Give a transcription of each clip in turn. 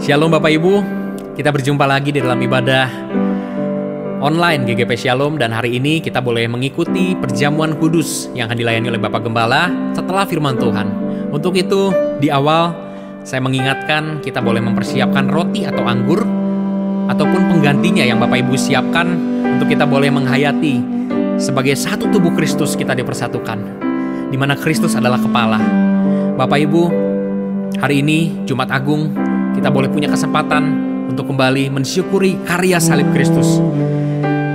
Shalom Bapak Ibu, kita berjumpa lagi di dalam ibadah online GGP Shalom. Dan hari ini kita boleh mengikuti perjamuan kudus yang akan dilayani oleh Bapak Gembala setelah firman Tuhan. Untuk itu, di awal saya mengingatkan kita boleh mempersiapkan roti atau anggur ataupun penggantinya yang Bapak Ibu siapkan untuk kita boleh menghayati sebagai satu tubuh Kristus kita dipersatukan, di mana Kristus adalah kepala. Bapak Ibu, hari ini Jumat Agung kita boleh punya kesempatan untuk kembali mensyukuri karya salib Kristus.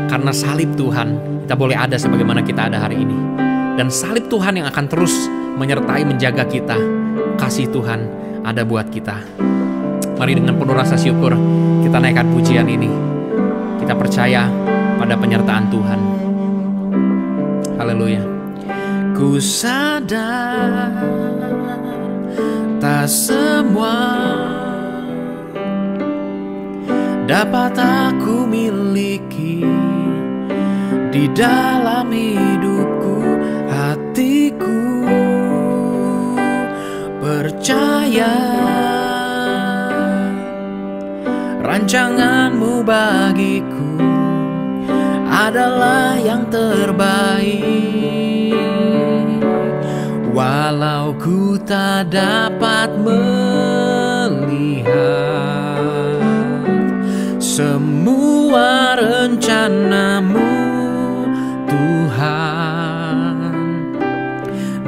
Karena salib Tuhan, kita boleh ada sebagaimana kita ada hari ini. Dan salib Tuhan yang akan terus menyertai menjaga kita. Kasih Tuhan ada buat kita. Mari dengan penuh rasa syukur kita naikkan pujian ini. Kita percaya pada penyertaan Tuhan. Haleluya. Ku sadar tak semua dapat aku miliki di dalam hidupku. Hatiku percaya rancanganmu bagiku adalah yang terbaik. Walau ku tak dapat melihat semua rencanamu Tuhan,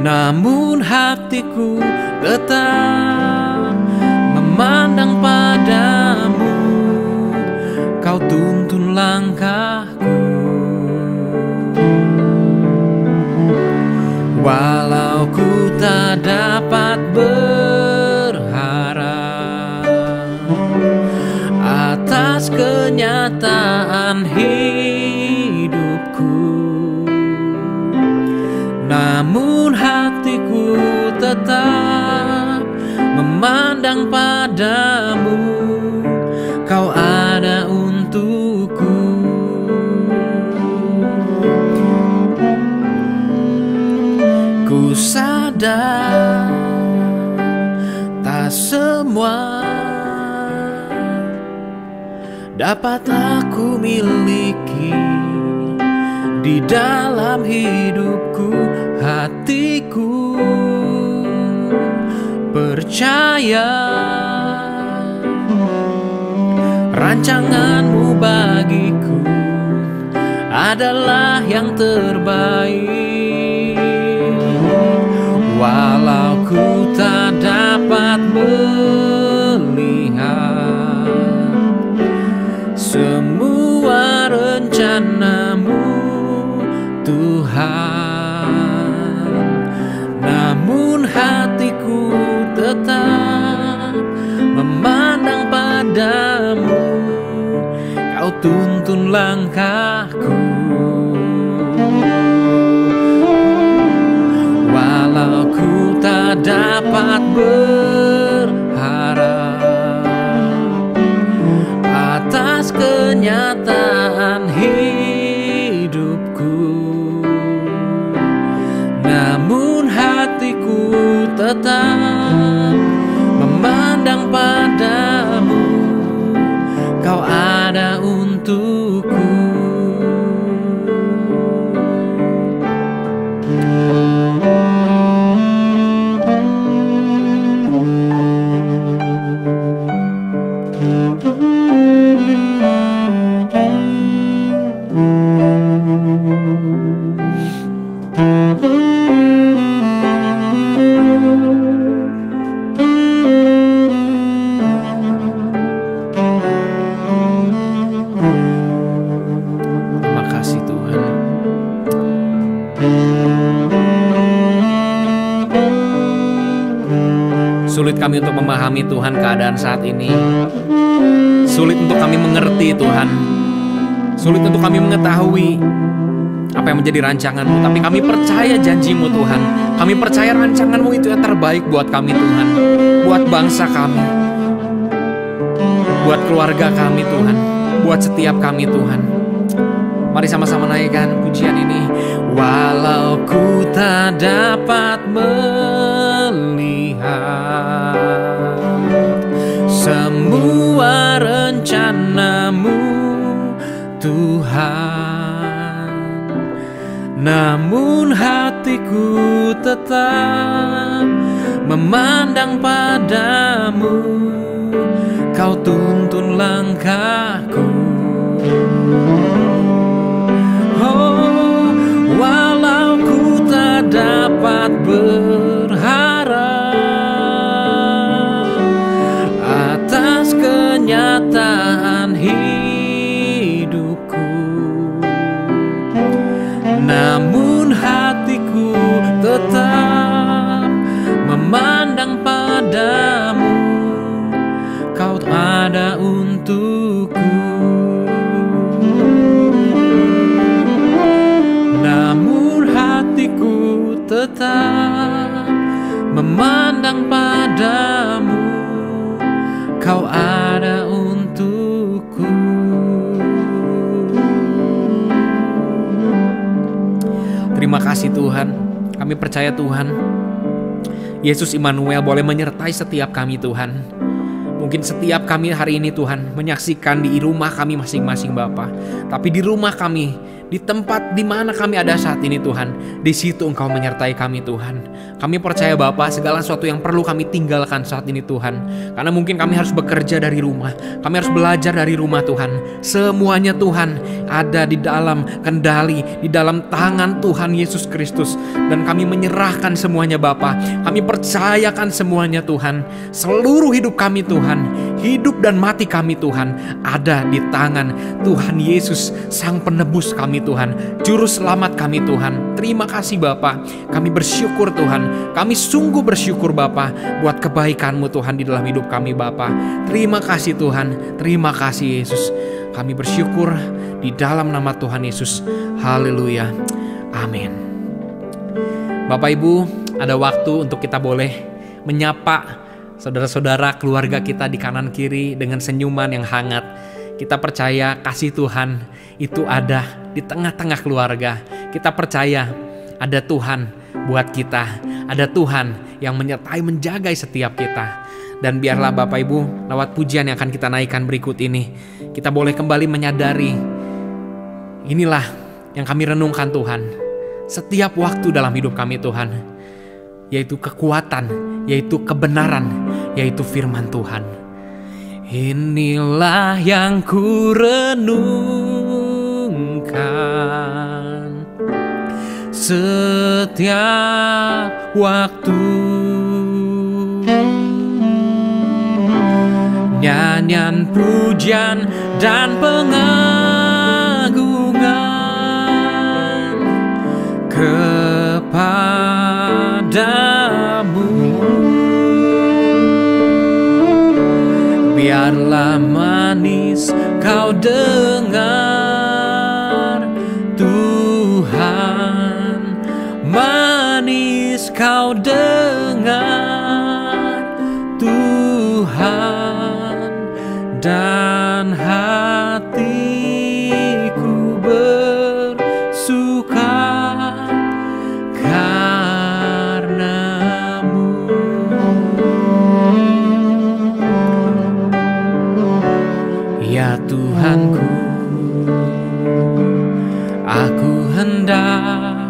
namun hatiku tetap memandang padamu. Kau tuntun langkahku. Walau ku tak dapat berharap atas kenyataan hidupku, namun hatiku tetap memandang padamu. Kau ada untukku. Ku sadar tak semua dapat aku miliki di dalam hidupku. Hatiku percaya rancanganmu bagiku adalah yang terbaik. Walau ku tak dapat melihat semua rencanamu Tuhan, namun hatiku tetap memandang padamu. Kau tuntun langkahku. Walau ku tak dapat berharap atas kenyataan hidupku, namun hatiku tetap memandang padamu. Kau ada untukku. Sulit kami untuk memahami Tuhan keadaan saat ini. Sulit untuk kami mengerti Tuhan. Sulit untuk kami mengetahui apa yang menjadi rancangan-Mu. Tapi kami percaya janji-Mu Tuhan. Kami percaya rancangan-Mu itu yang terbaik buat kami Tuhan. Buat bangsa kami, buat keluarga kami Tuhan, buat setiap kami Tuhan. Mari sama-sama naikkan pujian ini. Walau ku tak dapat melihat semua hatiku tetap memandang padamu, Kau tuntun langkahku. Oh, walau ku tak dapat berharap atas kenyataan hidupku, namun hatiku tetap memandang padamu, Kau ada untukku. Namun hatiku tetap memandang padamu, Kau ada untukku. Terima kasih Tuhan. Kami percaya Tuhan, Yesus Immanuel boleh menyertai setiap kami Tuhan. Mungkin setiap kami hari ini Tuhan menyaksikan di rumah kami masing-masing Bapa, tapi di rumah kami, di tempat di mana kami ada saat ini Tuhan, di situ Engkau menyertai kami Tuhan. Kami percaya Bapa, segala sesuatu yang perlu kami tinggalkan saat ini Tuhan, karena mungkin kami harus bekerja dari rumah, kami harus belajar dari rumah Tuhan. Semuanya Tuhan ada di dalam kendali, di dalam tangan Tuhan Yesus Kristus, dan kami menyerahkan semuanya Bapa. Kami percayakan semuanya Tuhan. Seluruh hidup kami Tuhan, hidup dan mati kami Tuhan, ada di tangan Tuhan Yesus, Sang Penebus kami Tuhan, Juru Selamat kami Tuhan. Terima kasih Bapa. Kami bersyukur Tuhan, kami sungguh bersyukur Bapa buat kebaikan-Mu Tuhan di dalam hidup kami Bapa. Terima kasih Tuhan, terima kasih Yesus. Kami bersyukur di dalam nama Tuhan Yesus. Haleluya, amin. Bapak Ibu, ada waktu untuk kita boleh menyapa saudara-saudara, keluarga kita di kanan kiri dengan senyuman yang hangat. Kita percaya kasih Tuhan itu ada di tengah-tengah keluarga. Kita percaya ada Tuhan buat kita, ada Tuhan yang menyertai, menjaga setiap kita. Dan biarlah Bapak Ibu, lewat pujian yang akan kita naikkan berikut ini, kita boleh kembali menyadari, inilah yang kami renungkan Tuhan setiap waktu dalam hidup kami Tuhan, yaitu kekuatan, yaitu kebenaran, yaitu firman Tuhan. Inilah yang ku renungkan setiap waktu, nyanyian pujian dan pengagungan kepadamu. Biarlah manis kau dengar Tuhan, manis kau dengar Tuhan, dan hatiku bersuka karenamu. Ya Tuhanku, aku hendak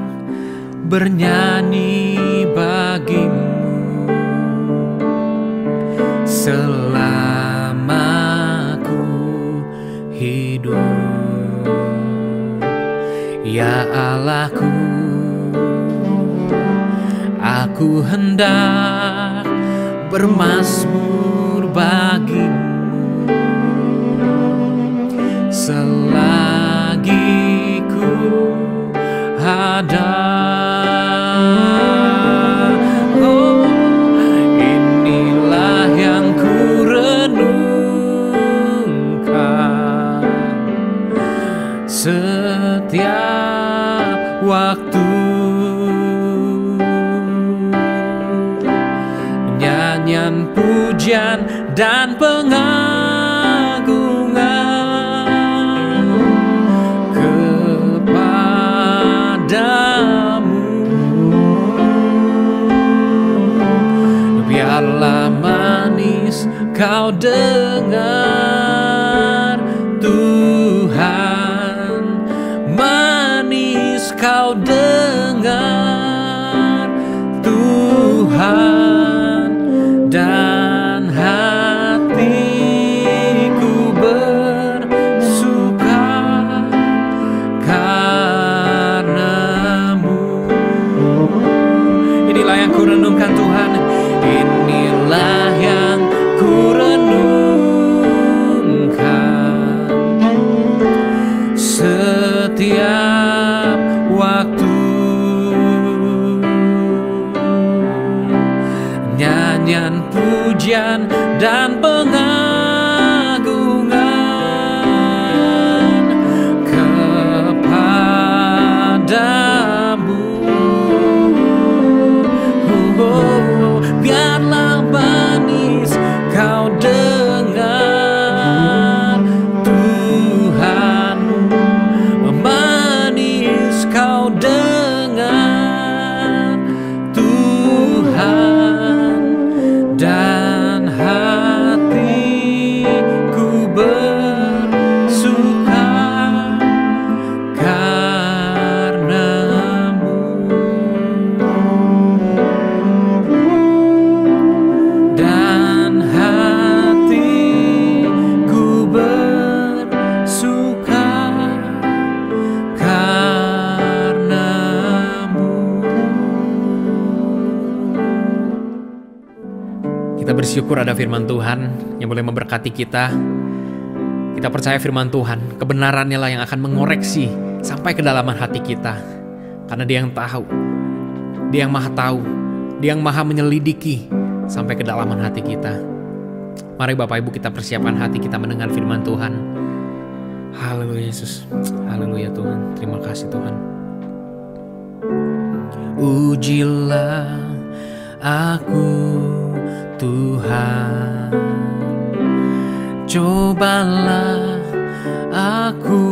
bernyanyi bagimu selama ku hidup. Ya Allahku, aku hendak bermazmur bagimu selagi ku ada. Oh, inilah yang ku renungkan setiap waktu, nyanyian pujian dan pengagungan biarlah manis kau dengar Tuhan, manis kau dengar nyanyian pujian dan pengagungan kepadamu. Biarlah manis kau dengar Tuhanmu, manis kau dengar Tuhan, dan hatiku bersuka karenamu. Dan hatiku bersuka karenamu. Kita bersyukur ada firman Tuhan yang boleh memberkati kita. Kita percaya firman Tuhan, kebenarannya lah yang akan mengoreksi sampai kedalaman hati kita. Karena Dia yang tahu, Dia yang maha tahu, Dia yang maha menyelidiki sampai kedalaman hati kita. Mari Bapak Ibu kita persiapkan hati kita mendengar firman Tuhan. Haleluya Yesus, haleluya Tuhan, terima kasih Tuhan. Ujilah aku Tuhan, cobalah aku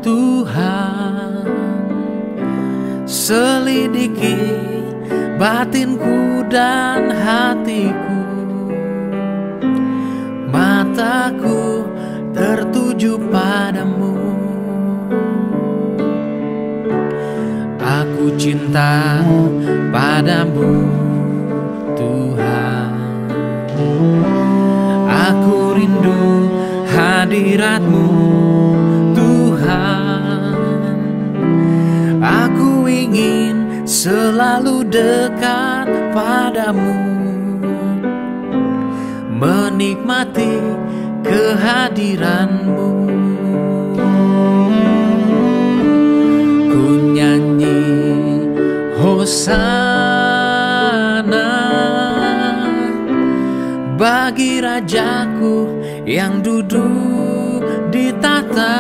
Tuhan, selidiki batinku dan hatiku, mataku tertuju padamu. Aku cinta padamu Tuhan, aku rindu hadirat-Mu Tuhan, aku ingin selalu dekat padamu, menikmati kehadiran-Mu. Ku nyanyi Hosana bagi Rajaku yang duduk di tahta.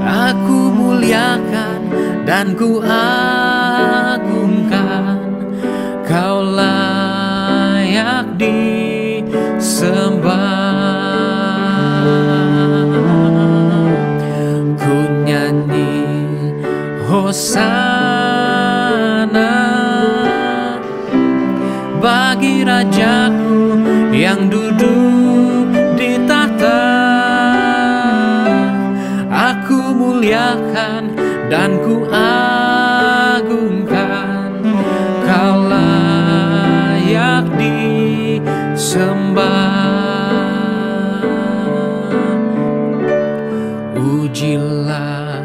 Aku muliakan dan ku agungkan, Kau layak disembah. Ku nyanyi Hosana bagi Rajaku yang duduk di tahta. Aku muliakan dan ku agungkan, Kau layak disembah. Ujilah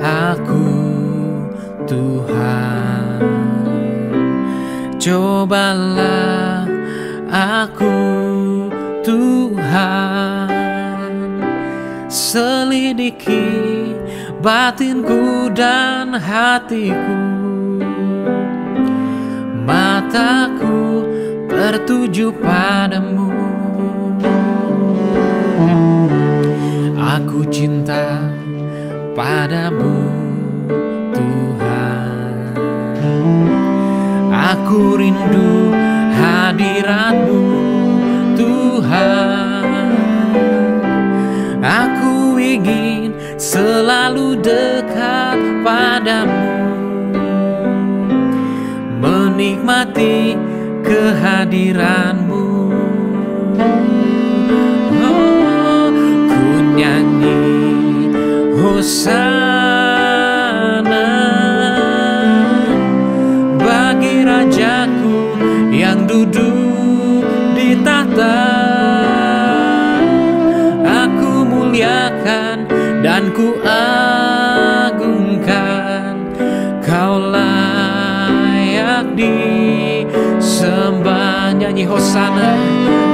aku Tuhan, cobalah aku Tuhan, selidiki batinku dan hatiku, mataku tertuju padamu. Aku cinta padamu Tuhan, aku rindu hadirat-Mu Tuhan, aku ingin selalu dekat padamu, menikmati kehadiran-Mu. Oh, ku nyanyi Hosana bagi Rajaku yang duduk di tahta. Aku muliakan dan ku agungkan, Kau layak disembah. Nyanyi Hosana,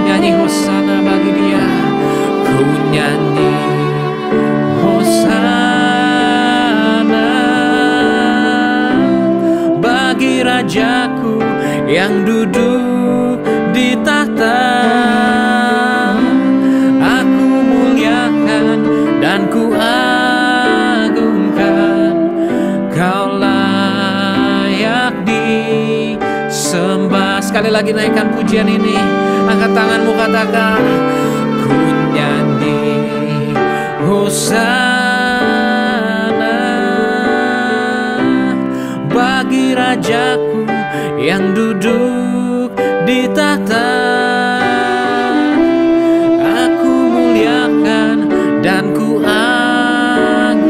nyanyi Hosana bagi Dia. Ku nyanyi Hosana bagi Rajaku yang duduk di tahta. Aku muliakan dan ku agungkan, Kau layak disembah. Sekali lagi naikkan pujian ini, angkat tanganmu, katakan, ku nyanyi Hosana bagi Rajaku yang duduk di tahta. Aku muliakan dan ku agungkan,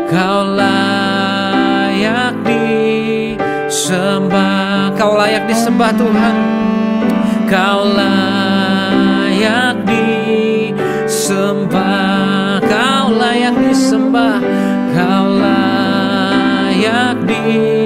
Kau layak disembah. Kau layak disembah Tuhan, Kau layak disembah, Kau layak disembah, Kau layak disembah.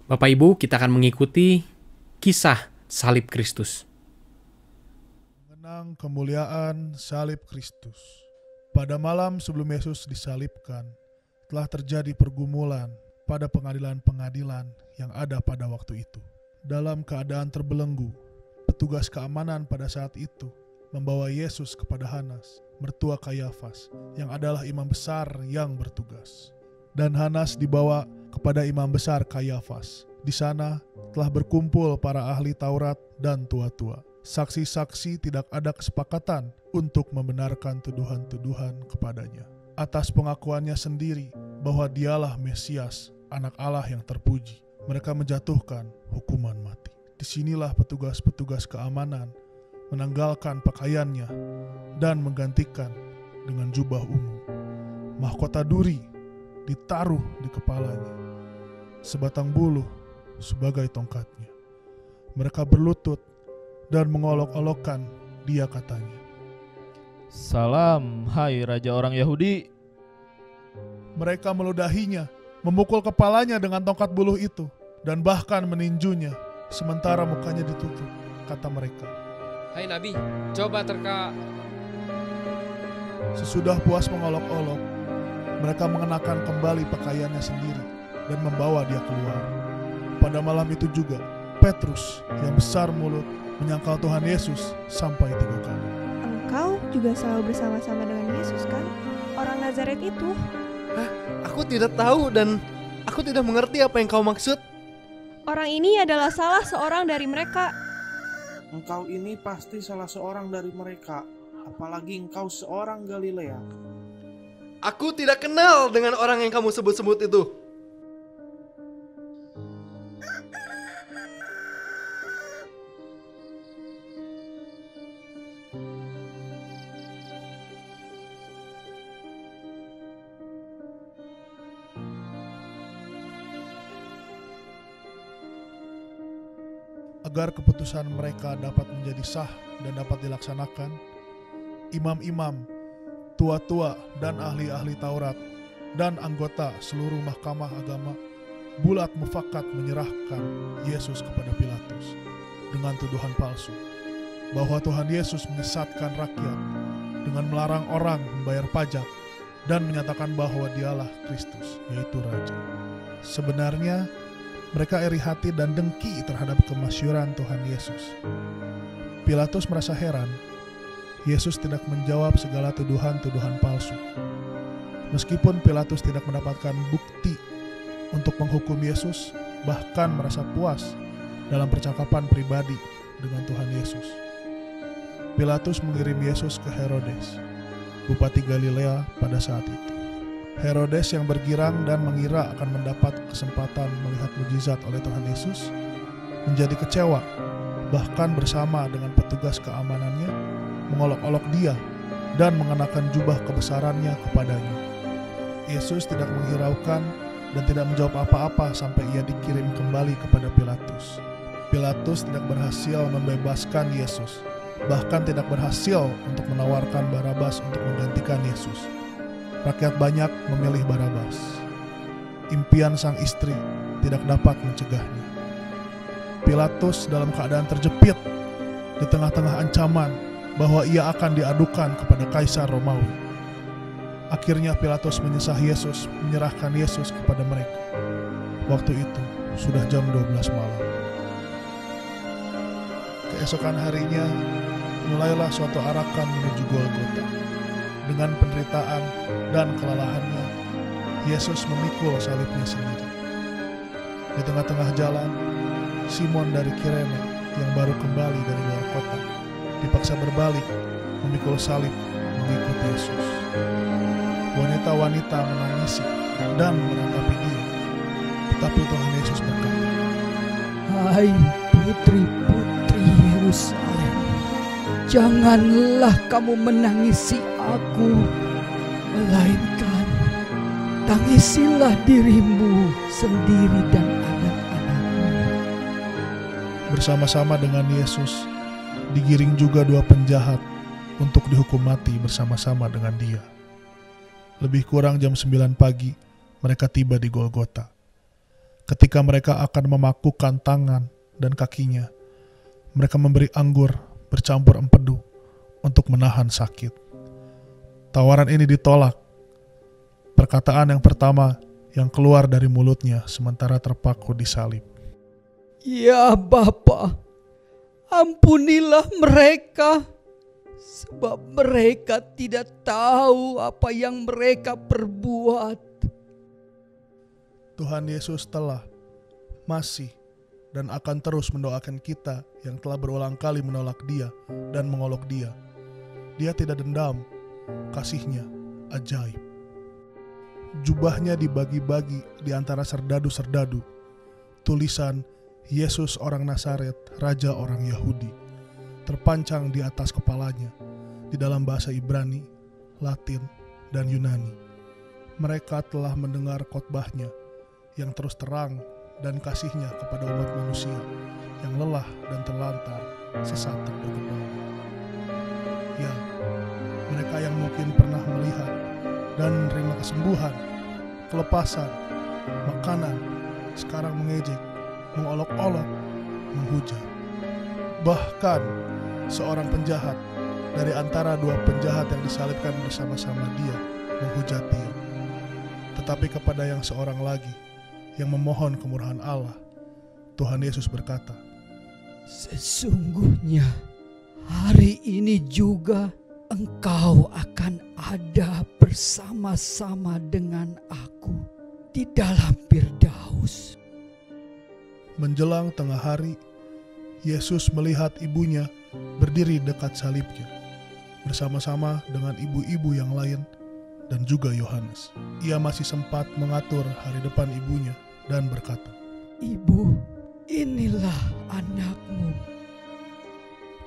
Bapak Ibu, kita akan mengikuti kisah salib Kristus. Mengenang kemuliaan salib Kristus. Pada malam sebelum Yesus disalibkan, telah terjadi pergumulan pada pengadilan-pengadilan yang ada pada waktu itu. Dalam keadaan terbelenggu, petugas keamanan pada saat itu membawa Yesus kepada Hanas, mertua Kayafas, yang adalah imam besar yang bertugas. Dan Hanas dibawa kepada imam besar Kayafas. Di sana telah berkumpul para ahli Taurat dan tua-tua. Saksi-saksi tidak ada kesepakatan untuk membenarkan tuduhan-tuduhan kepadanya. Atas pengakuannya sendiri bahwa dialah Mesias, anak Allah yang terpuji, mereka menjatuhkan hukuman mati. Disinilah petugas-petugas keamanan menanggalkan pakaiannya dan menggantikan dengan jubah ungu. Mahkota duri ditaruh di kepalanya, sebatang buluh sebagai tongkatnya. Mereka berlutut dan mengolok-olokkan dia, katanya, "Salam, hai Raja orang Yahudi." Mereka meludahinya, memukul kepalanya dengan tongkat buluh itu, dan bahkan meninjunya sementara mukanya ditutup. Kata mereka, "Hai Nabi, coba terka." Sesudah puas mengolok-olok, mereka mengenakan kembali pakaiannya sendiri dan membawa dia keluar. Pada malam itu juga, Petrus yang besar mulut menyangkal Tuhan Yesus sampai 3 kali. Engkau juga selalu bersama-sama dengan Yesus, kan? Orang Nazaret itu. Hah? Aku tidak tahu dan aku tidak mengerti apa yang kau maksud. Orang ini adalah salah seorang dari mereka. Engkau ini pasti salah seorang dari mereka, apalagi engkau seorang Galilea. Aku tidak kenal dengan orang yang kamu sebut-sebut itu. Agar keputusan mereka dapat menjadi sah dan dapat dilaksanakan, imam-imam, tua-tua dan ahli-ahli Taurat dan anggota seluruh mahkamah agama bulat mufakat menyerahkan Yesus kepada Pilatus dengan tuduhan palsu bahwa Tuhan Yesus menyesatkan rakyat dengan melarang orang membayar pajak dan menyatakan bahwa dialah Kristus, yaitu Raja. Sebenarnya mereka iri hati dan dengki terhadap kemasyhuran Tuhan Yesus. Pilatus merasa heran, Yesus tidak menjawab segala tuduhan-tuduhan palsu. Meskipun Pilatus tidak mendapatkan bukti untuk menghukum Yesus, bahkan merasa puas dalam percakapan pribadi dengan Tuhan Yesus. Pilatus mengirim Yesus ke Herodes, bupati Galilea pada saat itu. Herodes yang bergirang dan mengira akan mendapat kesempatan melihat mujizat oleh Tuhan Yesus menjadi kecewa, bahkan bersama dengan petugas keamanannya mengolok-olok dia dan mengenakan jubah kebesarannya kepadanya. Yesus tidak menghiraukan dan tidak menjawab apa-apa sampai ia dikirim kembali kepada Pilatus. Pilatus tidak berhasil membebaskan Yesus, bahkan tidak berhasil untuk menawarkan Barabas untuk menggantikan Yesus. Rakyat banyak memilih Barabas. impian sang istri tidak dapat mencegahnya. Pilatus dalam keadaan terjepit di tengah-tengah ancaman bahwa ia akan diadukan kepada Kaisar Romawi. Akhirnya Pilatus menyesah Yesus, menyerahkan Yesus kepada mereka. Waktu itu sudah jam 12 malam. Keesokan harinya, mulailah suatu arakan menuju Golgota. Dengan penderitaan dan kelelahannya, Yesus memikul salibnya sendiri. Di tengah-tengah jalan, Simon dari Kirene yang baru kembali dari luar kota dipaksa berbalik memikul salib mengikuti Yesus. Wanita-wanita menangisi dan meratapi dia, tetapi Tuhan Yesus berkata, "Hai putri-putri Yerusalem, janganlah kamu menangisi aku, melainkan tangisilah dirimu sendiri dan anak-anakmu." Bersama-sama dengan Yesus, digiring juga dua penjahat untuk dihukum mati bersama-sama dengan dia. Lebih kurang jam 9 pagi, mereka tiba di Golgota. Ketika mereka akan memakukan tangan dan kakinya, mereka memberi anggur bercampur empedu untuk menahan sakit. Tawaran ini ditolak. Perkataan yang pertama yang keluar dari mulutnya sementara terpaku di salib. "Ya Bapa, ampunilah mereka, sebab mereka tidak tahu apa yang mereka perbuat." Tuhan Yesus telah, masih, dan akan terus mendoakan kita yang telah berulang kali menolak Dia dan mengolok Dia. Dia tidak dendam, kasih-Nya ajaib. Jubahnya dibagi-bagi di antara serdadu-serdadu. Tulisan Yesus orang Nazaret, Raja orang Yahudi, terpancang di atas kepalanya di dalam bahasa Ibrani, Latin, dan Yunani. Mereka telah mendengar khotbahnya yang terus terang dan kasih-Nya kepada umat manusia yang lelah dan terlantar sesat tergoda. Ya, mereka yang mungkin pernah melihat dan menerima kesembuhan, kelepasan, makanan, sekarang mengejek, mengolok-olok, menghujat. Bahkan seorang penjahat dari antara dua penjahat yang disalibkan bersama-sama dia menghujat dia. Tetapi kepada yang seorang lagi yang memohon kemurahan Allah, Tuhan Yesus berkata, "Sesungguhnya hari ini juga engkau akan ada bersama-sama dengan aku di dalam Firdaus." Menjelang tengah hari, Yesus melihat ibunya berdiri dekat salibnya, bersama-sama dengan ibu-ibu yang lain dan juga Yohanes. Ia masih sempat mengatur hari depan ibunya dan berkata, "Ibu, inilah anakmu."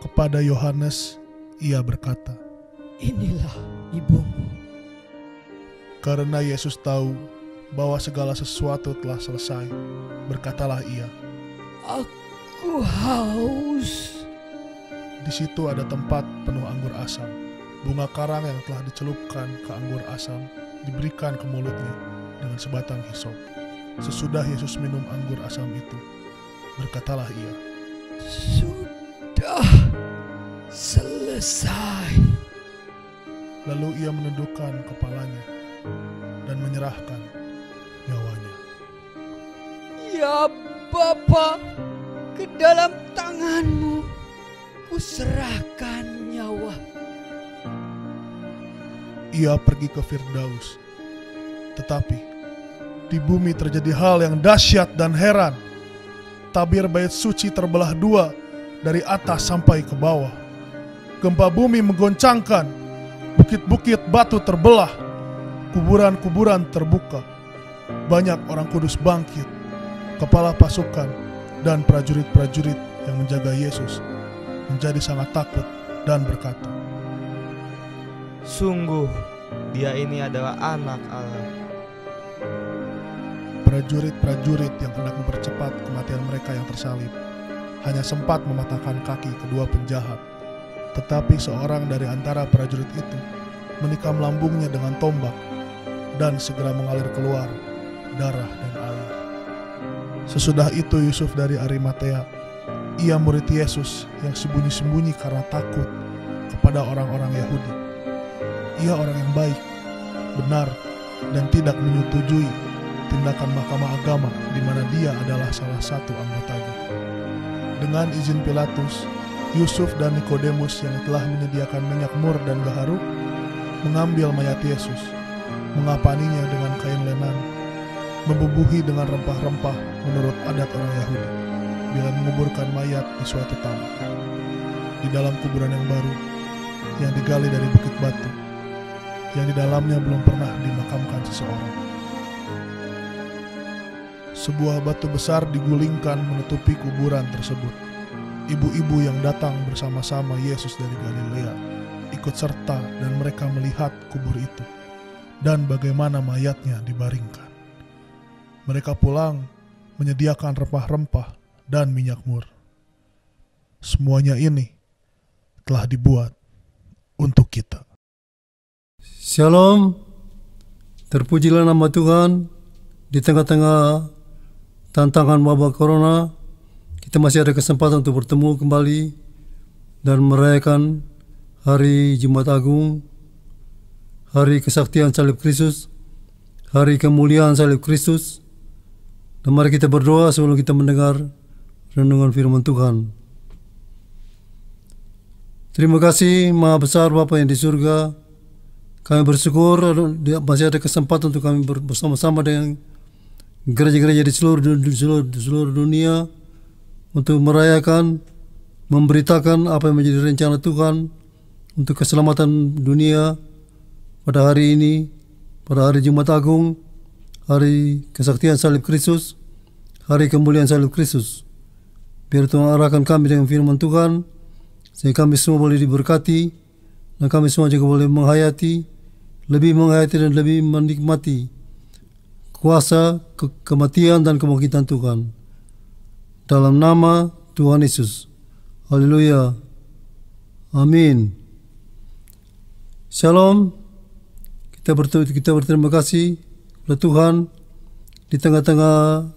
Kepada Yohanes, ia berkata, "Inilah ibumu." Karena Yesus tahu bahwa segala sesuatu telah selesai, berkatalah ia, "Aku haus." Di situ ada tempat penuh anggur asam. Bunga karang yang telah dicelupkan ke anggur asam diberikan ke mulutnya dengan sebatang hisop. Sesudah Yesus minum anggur asam itu, berkatalah ia, "Sudah selesai." Lalu ia menundukkan kepalanya dan menyerahkan nyawanya. "Ya Bapa, ke dalam tangan-Mu kuserahkan nyawa." Ia pergi ke Firdaus. Tetapi di bumi terjadi hal yang dahsyat dan heran. Tabir bait suci terbelah dua dari atas sampai ke bawah. Gempa bumi menggoncangkan, bukit-bukit batu terbelah, kuburan-kuburan terbuka. Banyak orang kudus bangkit, kepala pasukan dan prajurit-prajurit yang menjaga Yesus menjadi sangat takut dan berkata, "Sungguh, Dia ini adalah anak Allah." Prajurit-prajurit yang hendak mempercepat kematian mereka yang tersalib hanya sempat mematahkan kaki kedua penjahat. Tetapi seorang dari antara prajurit itu menikam lambungnya dengan tombak dan segera mengalir keluar darah dan air. Sesudah itu Yusuf dari Arimatea, ia murid Yesus yang sembunyi-sembunyi karena takut kepada orang-orang Yahudi. Ia orang yang baik, benar, dan tidak menyetujui tindakan mahkamah agama di mana dia adalah salah satu anggotanya. Dengan izin Pilatus, Yusuf dan Nikodemus yang telah menyediakan minyak mur dan gaharu mengambil mayat Yesus, mengapaninya dengan kain lenan, membubuhi dengan rempah-rempah menurut adat orang Yahudi, bila menguburkan mayat di suatu taman, di dalam kuburan yang baru, yang digali dari bukit batu, yang di dalamnya belum pernah dimakamkan seseorang. Sebuah batu besar digulingkan menutupi kuburan tersebut. Ibu-ibu yang datang bersama-sama Yesus dari Galilea ikut serta dan mereka melihat kubur itu dan bagaimana mayatnya dibaringkan. Mereka pulang menyediakan rempah-rempah dan minyak mur. Semuanya ini telah dibuat untuk kita. Shalom, terpujilah nama Tuhan. Di tengah-tengah tantangan wabah corona, kita masih ada kesempatan untuk bertemu kembali dan merayakan Hari Jumat Agung, Hari Kesaktian Salib Kristus, Hari Kemuliaan Salib Kristus. Dan mari kita berdoa sebelum kita mendengar renungan firman Tuhan. Terima kasih Maha Besar Bapa yang di surga. Kami bersyukur masih ada kesempatan untuk kami bersama-sama dengan gereja-gereja di seluruh dunia untuk merayakan, memberitakan apa yang menjadi rencana Tuhan untuk keselamatan dunia pada hari ini, pada hari Jumat Agung, Hari Kesaktian Salib Kristus, Hari Kemuliaan Salib Kristus. Biar Tuhan arahkan kami dengan firman Tuhan, sehingga kami semua boleh diberkati, dan kami semua juga boleh menghayati, lebih menghayati dan lebih menikmati kuasa, kematian dan kebangkitan Tuhan. Dalam nama Tuhan Yesus. Haleluya. Amin. Shalom. Kita berterima kasih kepada Tuhan di tengah-tengah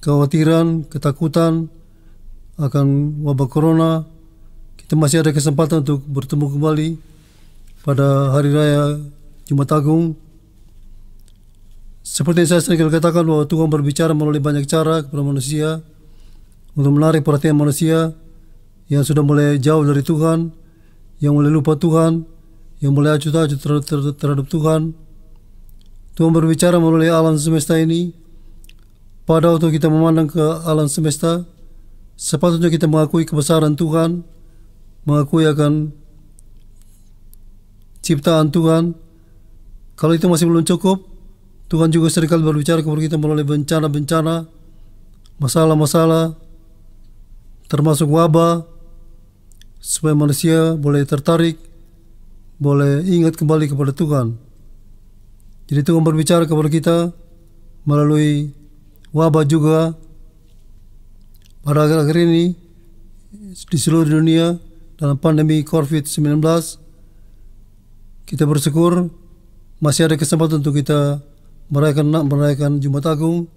kekhawatiran, ketakutan akan wabah corona. Kita masih ada kesempatan untuk bertemu kembali pada hari raya Jumat Agung. Seperti yang saya sering katakan bahwa Tuhan berbicara melalui banyak cara kepada manusia untuk menarik perhatian manusia yang sudah mulai jauh dari Tuhan, yang mulai lupa Tuhan, yang mulai acuh terhadap Tuhan. Tuhan berbicara melalui alam semesta ini. Pada waktu kita memandang ke alam semesta, sepatutnya kita mengakui kebesaran Tuhan, mengakui akan ciptaan Tuhan. Kalau itu masih belum cukup, Tuhan juga seringkali berbicara kepada kita melalui bencana-bencana, masalah-masalah, termasuk wabah, supaya manusia boleh tertarik, boleh ingat kembali kepada Tuhan. Jadi Tuhan berbicara kepada kita melalui wabah juga pada akhir-akhir ini di seluruh dunia dalam pandemi COVID-19. Kita bersyukur masih ada kesempatan untuk kita merayakan Jumat Agung.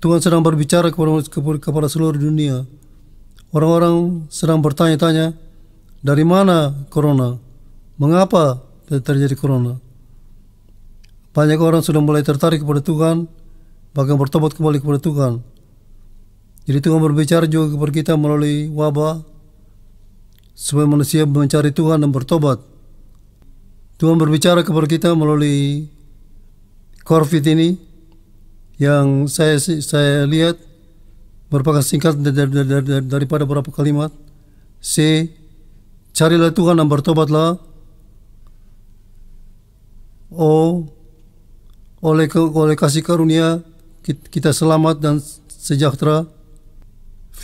Tuhan sedang berbicara kepada seluruh dunia. Orang-orang sedang bertanya-tanya, dari mana corona? Mengapa terjadi corona? Banyak orang sudah mulai tertarik kepada Tuhan, bahkan bertobat kembali kepada Tuhan. Jadi Tuhan berbicara juga kepada kita melalui wabah, supaya manusia mencari Tuhan dan bertobat. Tuhan berbicara kepada kita melalui COVID ini, yang saya lihat merupakan singkat daripada beberapa kalimat. C. Carilah Tuhan dan bertobatlah. O. Oleh kasih karunia kita selamat dan sejahtera. V.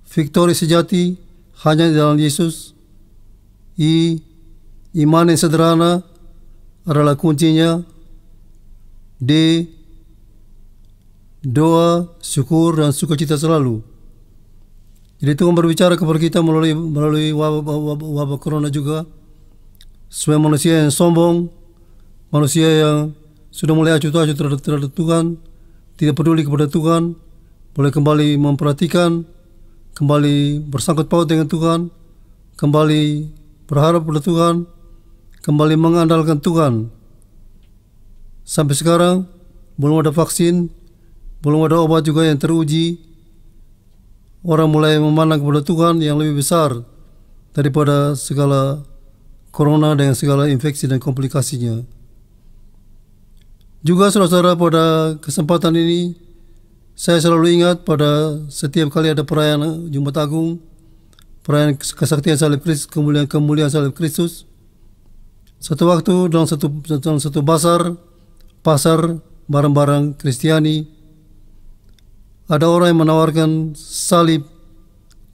Victori sejati hanya di dalam Yesus. I. Iman yang sederhana adalah kuncinya. D. Doa, syukur dan sukacita selalu. Jadi Tuhan berbicara kepada kita melalui wabah corona juga, supaya manusia yang sombong, manusia yang sudah mulai acuh-acuh terhadap Tuhan, tidak peduli kepada Tuhan, boleh kembali memperhatikan, kembali bersangkut paut dengan Tuhan, kembali berharap pada Tuhan, kembali mengandalkan Tuhan. Sampai sekarang belum ada vaksin, belum ada obat juga yang teruji. Orang mulai memandang kepada Tuhan yang lebih besar daripada segala corona dengan segala infeksi dan komplikasinya. Juga saudara-saudara, pada kesempatan ini saya selalu ingat pada setiap kali ada perayaan Jumat Agung, perayaan kesaktian salib Kristus, kemuliaan salib Kristus. Satu waktu dalam satu pasar barang-barang Kristiani, ada orang yang menawarkan salib.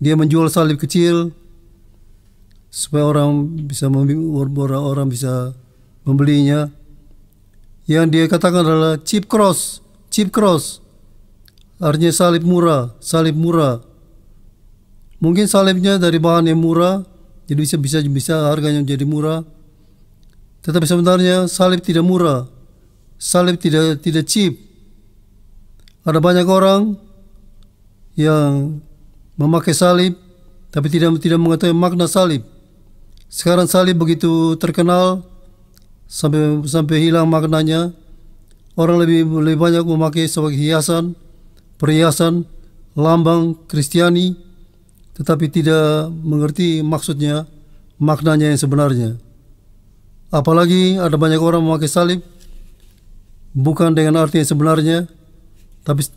Dia menjual salib kecil supaya orang bisa membelinya. Yang dia katakan adalah cheap cross, artinya salib murah. Mungkin salibnya dari bahan yang murah, jadi bisa harganya menjadi murah. Tetapi sebenarnya salib tidak murah, salib tidak cheap. Ada banyak orang yang memakai salib, tapi tidak mengetahui makna salib. Sekarang salib begitu terkenal sampai hilang maknanya. Orang lebih banyak memakai sebagai hiasan, perhiasan, lambang Kristiani, tetapi tidak mengerti maksudnya, maknanya yang sebenarnya. Apalagi ada banyak orang memakai salib bukan dengan arti yang sebenarnya,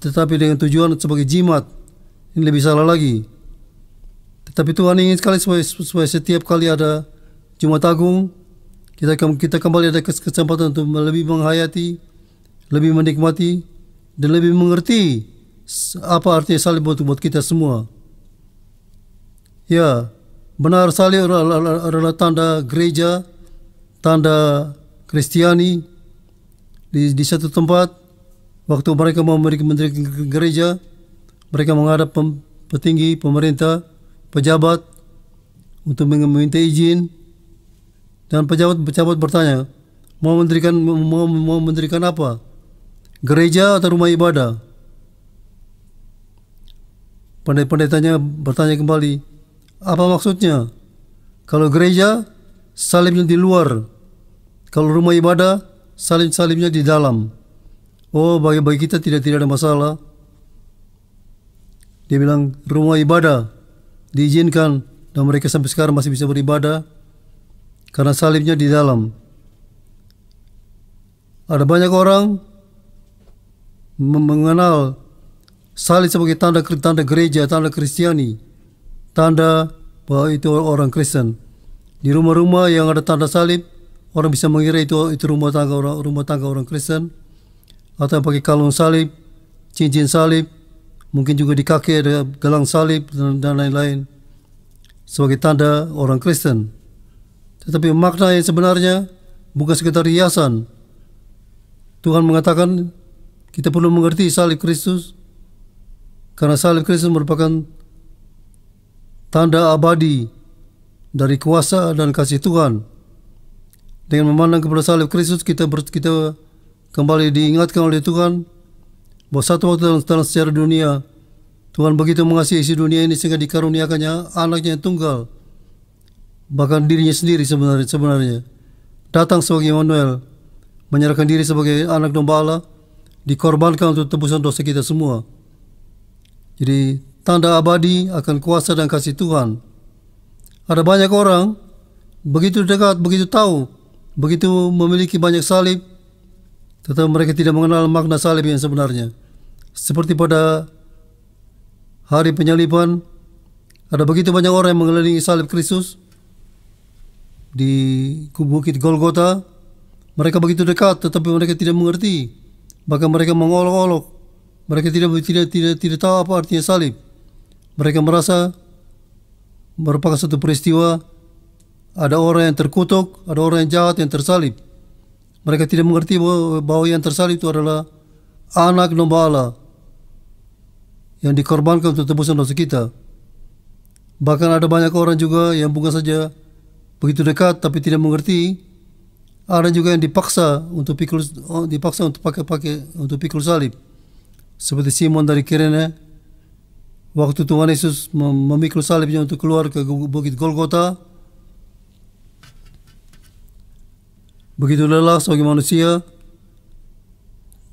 tetapi dengan tujuan sebagai jimat. Ini lebih salah lagi. Tetapi Tuhan ingin sekali supaya setiap kali ada Jumat Agung, kita kembali ada kesempatan untuk lebih menghayati, lebih menikmati, dan lebih mengerti apa artinya salib buat kita semua. Ya, benar, salib adalah tanda gereja, tanda Kristiani. Di satu tempat, waktu mereka mau mendirikan gereja, mereka menghadap petinggi, pemerintah, pejabat untuk meminta izin. Dan pejabat bertanya, mau mendirikan apa? Gereja atau rumah ibadah? Pendetanya bertanya kembali, apa maksudnya? Kalau gereja, salibnya di luar. Kalau rumah ibadah, salibnya di dalam. Oh, bagi kita tidak ada masalah. Dia bilang rumah ibadah diizinkan, dan mereka sampai sekarang masih bisa beribadah karena salibnya di dalam. Ada banyak orang mengenal salib sebagai tanda gereja, tanda Kristiani, tanda bahwa itu orang Kristen. Di rumah-rumah yang ada tanda salib, orang bisa mengira itu rumah tangga orang Kristen, atau pakai kalung salib, cincin salib, mungkin juga di kaki ada gelang salib dan lain-lain sebagai tanda orang Kristen. Tetapi makna yang sebenarnya bukan sekedar hiasan. Tuhan mengatakan kita perlu mengerti salib Kristus, karena salib Kristus merupakan tanda abadi dari kuasa dan kasih Tuhan. Dengan memandang kepada salib Kristus, kita kembali diingatkan oleh Tuhan bahwa satu waktu dalam sejarah dunia, Tuhan begitu mengasihi isi dunia ini sehingga dikaruniakannya anaknya yang tunggal, bahkan dirinya sendiri sebenarnya datang sebagai Immanuel, menyerahkan diri sebagai anak domba Allah, dikorbankan untuk tebusan dosa kita semua. Jadi tanda abadi akan kuasa dan kasih Tuhan. Ada banyak orang begitu dekat, begitu tahu, begitu memiliki banyak salib, tetapi mereka tidak mengenal makna salib yang sebenarnya. Seperti pada hari penyaliban, ada begitu banyak orang yang mengelilingi salib Kristus di bukit Golgota. Mereka begitu dekat, tetapi mereka tidak mengerti. Bahkan mereka mengolok-olok. Mereka tidak tahu apa artinya salib. Mereka merasa merupakan satu peristiwa, ada orang yang terkutuk, ada orang yang jahat yang tersalib. Mereka tidak mengerti bahwa yang tersalib itu adalah anak domba Allah yang dikorbankan untuk tebusan dosa kita. Bahkan ada banyak orang juga yang bukan saja begitu dekat tapi tidak mengerti Ada juga yang dipaksa untuk pikul salib. Seperti Simon dari Kirene, waktu Tuhan Yesus memikul salibnya untuk keluar ke bukit Golgota, begitu lelah sebagai manusia.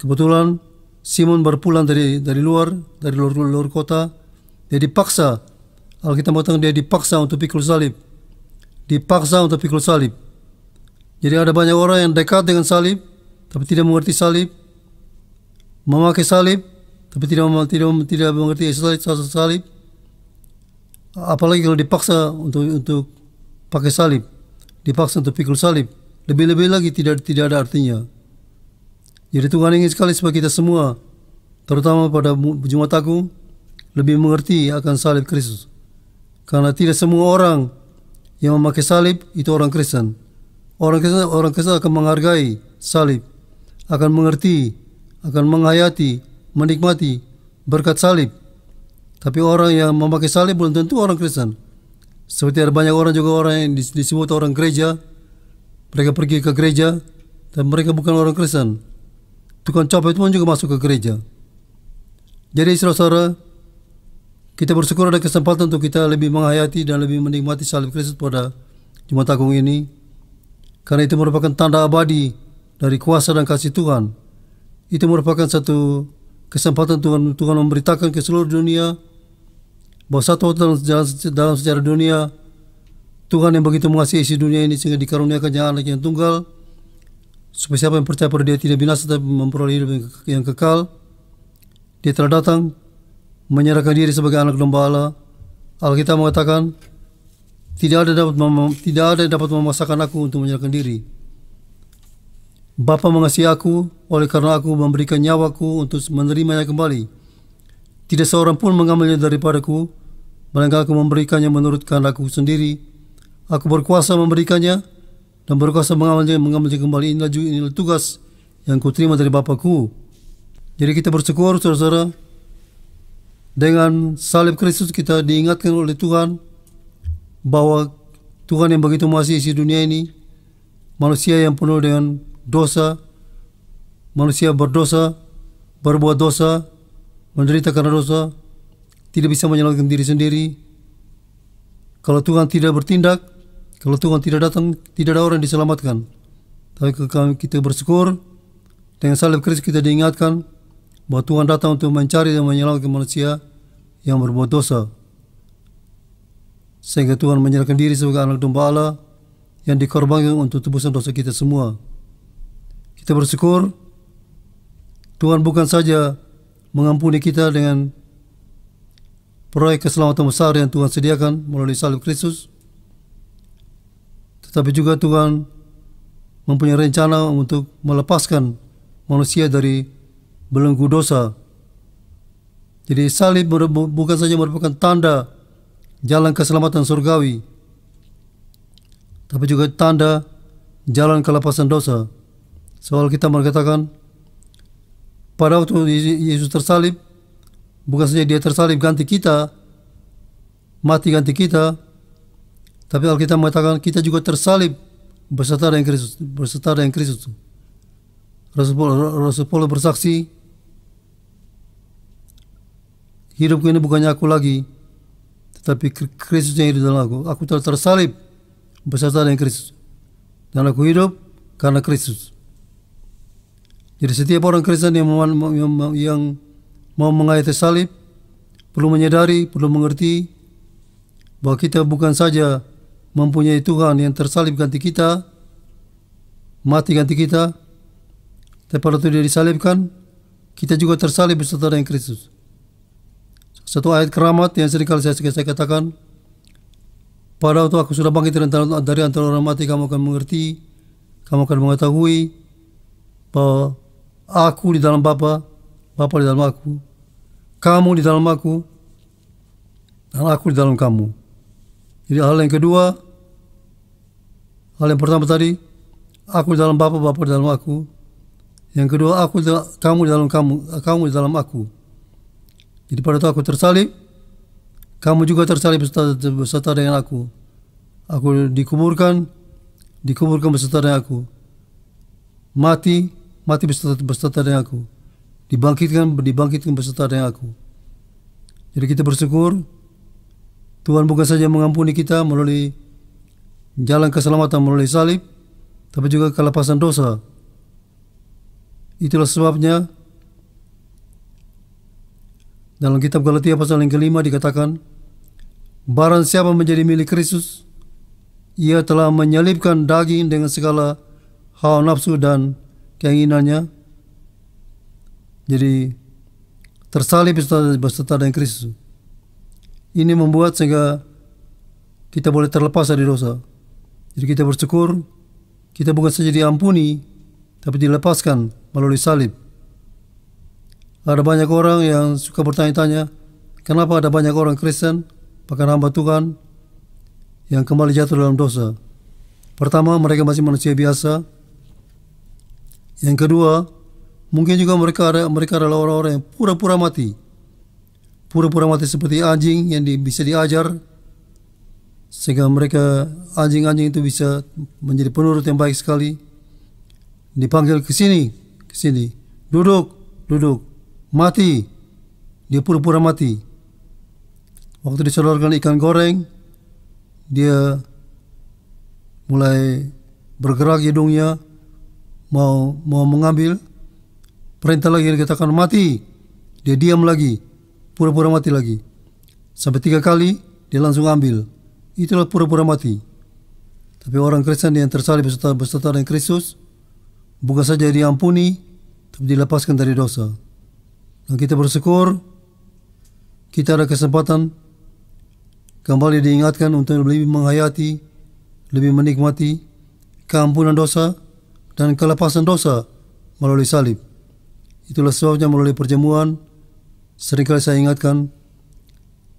Kebetulan Simon berpulang dari luar kota. Dia dipaksa. Alkitab mengatakan dia dipaksa untuk pikul salib. Jadi ada banyak orang yang dekat dengan salib tapi tidak mengerti salib, memakai salib tapi tidak mengerti salib. Apalagi kalau dipaksa untuk pakai salib, dipaksa untuk pikul salib, lebih-lebih lagi tidak ada artinya. Jadi Tuhan ingin sekali supaya kita semua, terutama pada Jumat Agung, lebih mengerti akan salib Kristus. Karena tidak semua orang yang memakai salib itu orang Kristen. Orang Kristen akan menghargai salib, akan mengerti, akan menghayati, menikmati berkat salib. Tapi orang yang memakai salib belum tentu orang Kristen. Seperti ada banyak orang juga orang yang disebut orang gereja. Mereka pergi ke gereja dan mereka bukan orang Kristen. Tukang copet pun juga masuk ke gereja. Jadi saudara-saudara, kita bersyukur ada kesempatan untuk kita lebih menghayati dan lebih menikmati salib Kristus pada Jumat Agung ini. Karena itu merupakan tanda abadi dari kuasa dan kasih Tuhan. Itu merupakan satu kesempatan Tuhan memberitakan ke seluruh dunia bahwa satu dalam sejarah dunia, Tuhan yang begitu mengasihi isi dunia ini sehingga dikaruniakannya anak yang tunggal, supaya siapa yang percaya pada dia tidak binasa tapi memperoleh hidup yang kekal. Dia telah datang menyerahkan diri sebagai anak domba Allah. Alkitab mengatakan tidak ada yang dapat memaksakan aku untuk menyerahkan diri. Bapa mengasihi aku oleh karena aku memberikan nyawaku untuk menerimanya kembali. Tidak seorang pun mengambilnya daripadaku, melainkan aku memberikannya menurut kehendakku sendiri. Aku berkuasa memberikannya dan berkuasa mengambilnya kembali. Inilah tugas yang kuterima dari Bapakku. Jadi kita bersyukur saudara-saudara, dengan salib Kristus kita diingatkan oleh Tuhan bahwa Tuhan yang begitu mengasihi isi dunia ini, manusia yang penuh dengan dosa, manusia berdosa, berbuat dosa, menderita karena dosa, tidak bisa menyelamatkan diri sendiri. Kalau Tuhan tidak bertindak, kalau Tuhan tidak datang, tidak ada orang yang diselamatkan. Tapi kita bersyukur dengan salib Kristus kita diingatkan bahwa Tuhan datang untuk mencari dan menyelamatkan manusia yang berbuat dosa, sehingga Tuhan menyerahkan diri sebagai anak domba Allah yang dikorbankan untuk tebusan dosa kita semua. Kita bersyukur Tuhan bukan saja mengampuni kita dengan proyek keselamatan besar yang Tuhan sediakan melalui salib Kristus, tetapi juga Tuhan mempunyai rencana untuk melepaskan manusia dari belenggu dosa. Jadi salib bukan saja merupakan tanda jalan keselamatan surgawi, tapi juga tanda jalan kelepasan dosa. Soal kita mengatakan pada waktu Yesus tersalib, bukan saja dia tersalib ganti kita, mati ganti kita, tapi Alkitab mengatakan kita juga tersalib beserta dengan Kristus. Rasul Paulus bersaksi, hidupku ini bukannya aku lagi, tetapi Kristus yang hidup dalam aku. Aku telah tersalib beserta dengan Kristus, dan aku hidup karena Kristus. Jadi setiap orang Kristen yang mau menghayati salib perlu menyadari, perlu mengerti bahwa kita bukan saja mempunyai Tuhan yang tersalib ganti kita, mati ganti kita, tapi pada waktu dia disalibkan, kita juga tersalib beserta dengan Kristus. Satu ayat keramat yang seringkali saya katakan, pada waktu aku sudah bangkit dari antara orang mati, kamu akan mengerti, kamu akan mengetahui bahwa aku di dalam Bapa, Bapa di dalam aku, kamu di dalam aku, dan aku di dalam kamu. Jadi hal yang kedua, hal yang pertama tadi, aku di dalam Bapa, Bapa di dalam aku. Yang kedua, kamu di dalam kamu di dalam aku. Jadi pada waktu aku tersalib, kamu juga tersalib beserta dengan aku. Aku dikuburkan beserta dengan aku. mati beserta dengan aku, dibangkitkan beserta dengan aku. Jadi kita bersyukur Tuhan bukan saja mengampuni kita melalui jalan keselamatan melalui salib, tapi juga kelepasan dosa. Itulah sebabnya dalam kitab Galatia pasal yang ke-5 dikatakan, barang siapa menjadi milik Kristus, ia telah menyalibkan daging dengan segala hawa nafsu dan keinginannya. Jadi tersalib beserta dengan Kristus. Ini membuat sehingga kita boleh terlepas dari dosa. Jadi kita bersyukur kita bukan saja diampuni, tapi dilepaskan melalui salib. Ada banyak orang yang suka bertanya-tanya, kenapa ada banyak orang Kristen, bahkan hamba Tuhan, yang kembali jatuh dalam dosa. Pertama, mereka masih manusia biasa. Yang kedua, mungkin juga mereka adalah orang-orang yang pura-pura mati. Pura-pura mati seperti anjing yang bisa diajar, sehingga mereka anjing-anjing itu bisa menjadi penurut yang baik sekali. Dipanggil ke sini, duduk, mati, dia pura-pura mati. Waktu disodorkan ikan goreng, dia mulai bergerak hidungnya, mau mengambil, perintah lagi dikatakan mati, dia diam lagi, pura-pura mati lagi. Sampai 3 kali dia langsung ambil. Itulah pura-pura mati. Tapi orang Kristen yang tersalib beserta dengan Kristus bukan saja diampuni, tapi dilepaskan dari dosa. Dan kita bersyukur kita ada kesempatan kembali diingatkan untuk lebih menghayati, lebih menikmati keampunan dosa dan kelepasan dosa melalui salib. Itulah sebabnya melalui perjamuan seringkali saya ingatkan,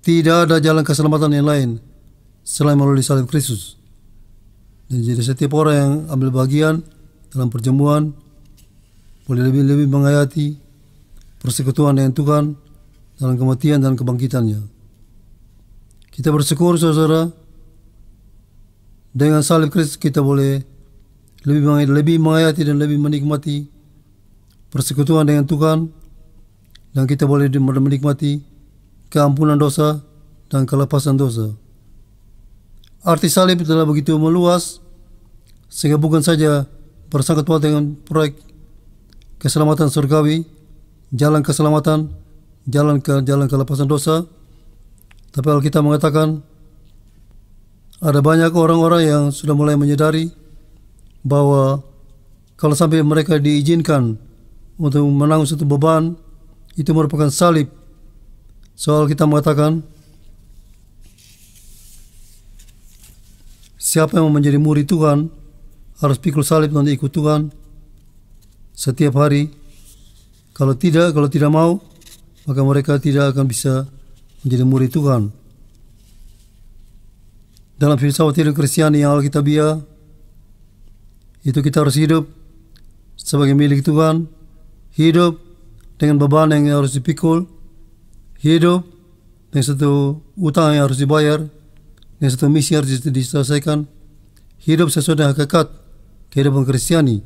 tidak ada jalan keselamatan yang lain selain melalui salib Kristus. Dan jadi setiap orang yang ambil bagian dalam perjamuan boleh lebih menghayati persekutuan dengan Tuhan dalam kematian dan kebangkitannya. Kita bersyukur saudara, dengan salib Kristus kita boleh lebih menghayati dan lebih menikmati persekutuan dengan Tuhan, dan kita boleh menikmati keampunan dosa dan kelepasan dosa. Arti salib telah begitu meluas sehingga bukan saja bersangkut paut dengan proyek keselamatan surgawi, jalan keselamatan, jalan kelepasan dosa, tapi Alkitab mengatakan ada banyak orang-orang yang sudah mulai menyadari bahwa kalau sampai mereka diizinkan untuk menanggung satu beban, itu merupakan salib. Soal kita mengatakan siapa yang mau menjadi murid Tuhan harus pikul salib dan ikut Tuhan setiap hari. Kalau tidak mau, maka mereka tidak akan bisa menjadi murid Tuhan. Dalam filsafat hidup Kristiani yang Alkitabiah, itu kita harus hidup sebagai milik Tuhan, hidup dengan beban yang harus dipikul, hidup dengan satu utang yang harus dibayar, dengan satu misi yang harus diselesaikan, hidup sesuai dengan hakikat kehidupan Kristiani.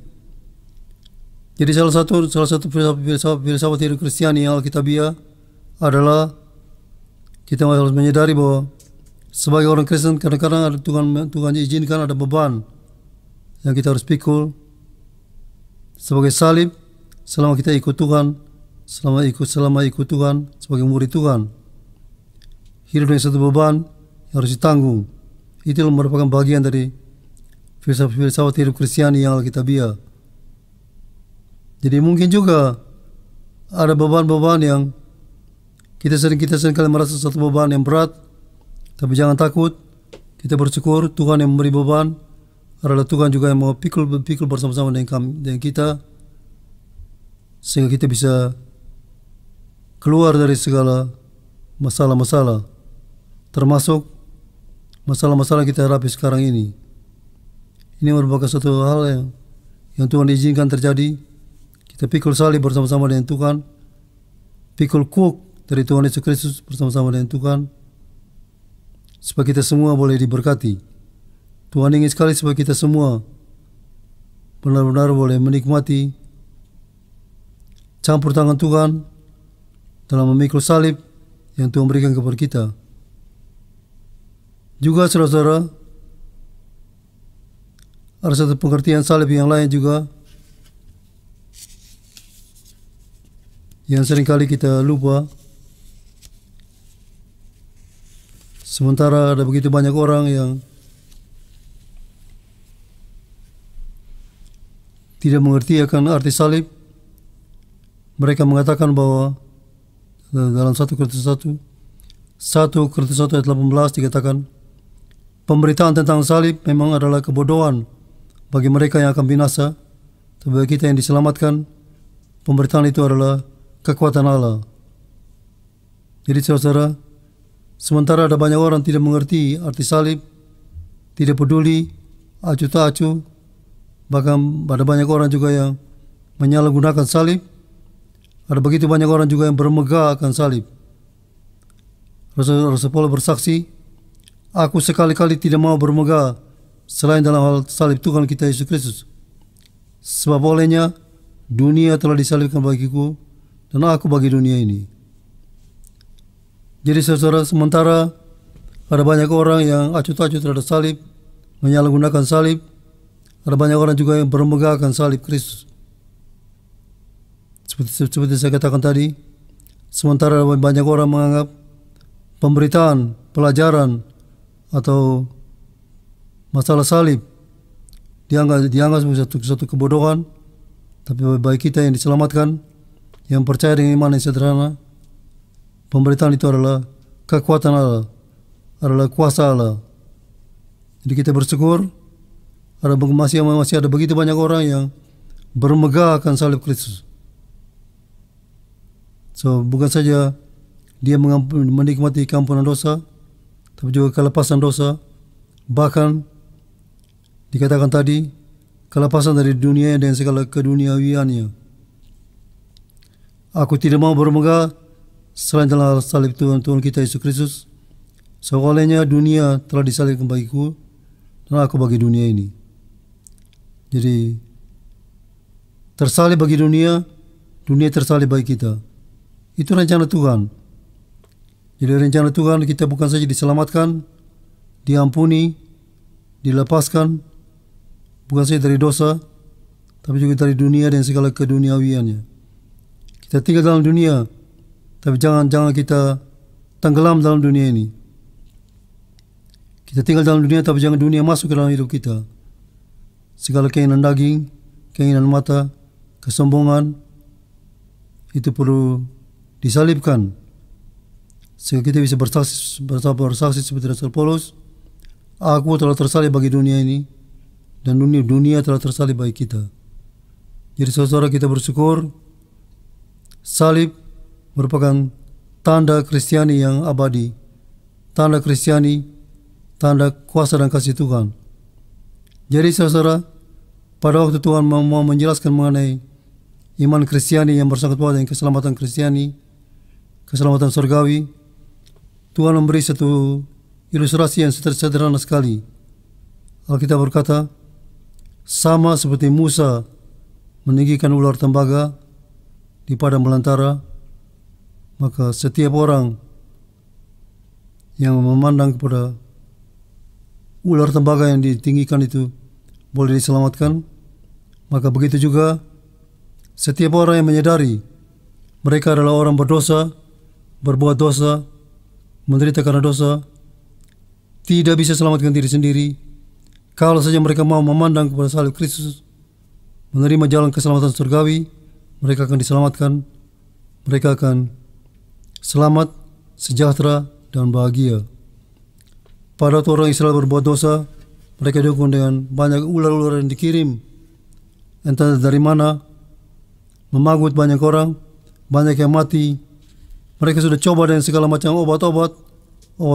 Jadi salah satu filsafat hidup Kristiani yang Alkitabiah adalah kita harus menyadari bahwa sebagai orang Kristen kadang-kadang ada Tuhan izinkan ada beban yang kita harus pikul sebagai salib selama kita ikut Tuhan, selama ikut Tuhan sebagai murid Tuhan. Hidup dengan satu beban yang harus ditanggung. Itu merupakan bagian dari filsafat hidup Kristiani yang Alkitabiah. Jadi mungkin juga ada beban-beban yang kita seringkali merasa satu beban yang berat, tapi jangan takut. Kita bersyukur Tuhan yang memberi beban adalah Tuhan juga yang mau pikul bersama-sama dengan kita, sehingga kita bisa keluar dari segala masalah-masalah, termasuk masalah-masalah kita hadapi sekarang ini. Ini merupakan satu hal yang Tuhan izinkan terjadi. Kita pikul salib bersama-sama dengan Tuhan, pikul kuk dari Tuhan Yesus Kristus bersama-sama dengan Tuhan, supaya kita semua boleh diberkati. Tuhan ingin sekali supaya kita semua benar-benar boleh menikmati campur tangan Tuhan dalam memikul salib yang Tuhan berikan kepada kita. Juga saudara-saudara, ada satu pengertian salib yang lain juga yang seringkali kita lupa. Sementara ada begitu banyak orang yang tidak mengerti akan arti salib, mereka mengatakan bahwa dalam 1 Korintus 1 ayat 18 dikatakan, pemberitaan tentang salib memang adalah kebodohan bagi mereka yang akan binasa, tapi bagi kita yang diselamatkan, pemberitaan itu adalah kekuatan Allah. Jadi saudara, sementara ada banyak orang tidak mengerti arti salib, tidak peduli, acuh tak acuh, bahkan ada banyak orang juga yang menyalahgunakan salib. Ada begitu banyak orang juga yang bermegah akan salib. Rasul Paulus bersaksi, aku sekali-kali tidak mau bermegah selain dalam hal salib Tuhan kita Yesus Kristus. Sebab olehnya dunia telah disalibkan bagiku dan aku bagi dunia ini. Jadi saudara, sementara ada banyak orang yang acuh tak acuh terhadap salib, menyalahgunakan salib, ada banyak orang juga yang bermegah akan salib Kristus. Seperti saya katakan tadi, sementara banyak orang menganggap pemberitaan, pelajaran atau masalah salib dianggap sebagai satu kebodohan, tapi bagi kita yang diselamatkan, yang percaya dengan iman yang sederhana, pemberitaan itu adalah kekuatan Allah, adalah kuasa Allah. Jadi kita bersyukur masih ada begitu banyak orang yang bermegah akan salib Kristus. So, bukan saja dia menikmati kampunan dosa, tapi juga kelepasan dosa. Bahkan dikatakan tadi, kelepasan dari dunia dan segala keduniawiannya. Aku tidak mau bermegah selain dalam salib Tuhan kita Yesus Kristus. Soalnya dunia telah disalibkan bagiku dan aku bagi dunia ini. Jadi tersalib bagi dunia, dunia tersalib bagi kita. Itu rencana Tuhan. Jadi rencana Tuhan, kita bukan saja diselamatkan, diampuni, dilepaskan, bukan saja dari dosa, tapi juga dari dunia dan segala keduniawiannya. Kita tinggal dalam dunia, tapi jangan kita tenggelam dalam dunia ini. Kita tinggal dalam dunia, tapi jangan dunia masuk ke dalam hidup kita. Segala keinginan daging, keinginan mata, kesombongan, itu perlu disalibkan, sehingga kita bisa bersaksi seperti Rasul Paulus, aku telah tersalib bagi dunia ini, dan dunia telah tersalib bagi kita. Jadi saudara, kita bersyukur salib merupakan tanda Kristiani yang abadi, tanda Kristiani, tanda kuasa dan kasih Tuhan. Jadi saudara, pada waktu Tuhan mau menjelaskan mengenai iman Kristiani yang bersangkut paut dengan keselamatan Kristiani, keselamatan surgawi, Tuhan memberi satu ilustrasi yang sederhana sekali. Alkitab berkata, sama seperti Musa meninggikan ular tembaga di padang belantara, maka setiap orang yang memandang kepada ular tembaga yang ditinggikan itu boleh diselamatkan. Maka begitu juga setiap orang yang menyadari mereka adalah orang berdosa, berbuat dosa, menderita karena dosa, tidak bisa selamatkan diri sendiri. Kalau saja mereka mau memandang kepada salib Kristus, menerima jalan keselamatan surgawi, mereka akan diselamatkan. Mereka akan selamat, sejahtera, dan bahagia. Pada waktu orang Israel berbuat dosa, mereka didukung dengan banyak ular-ular yang dikirim, entah dari mana, memagut banyak orang, banyak yang mati. Mereka sudah coba dengan segala macam obat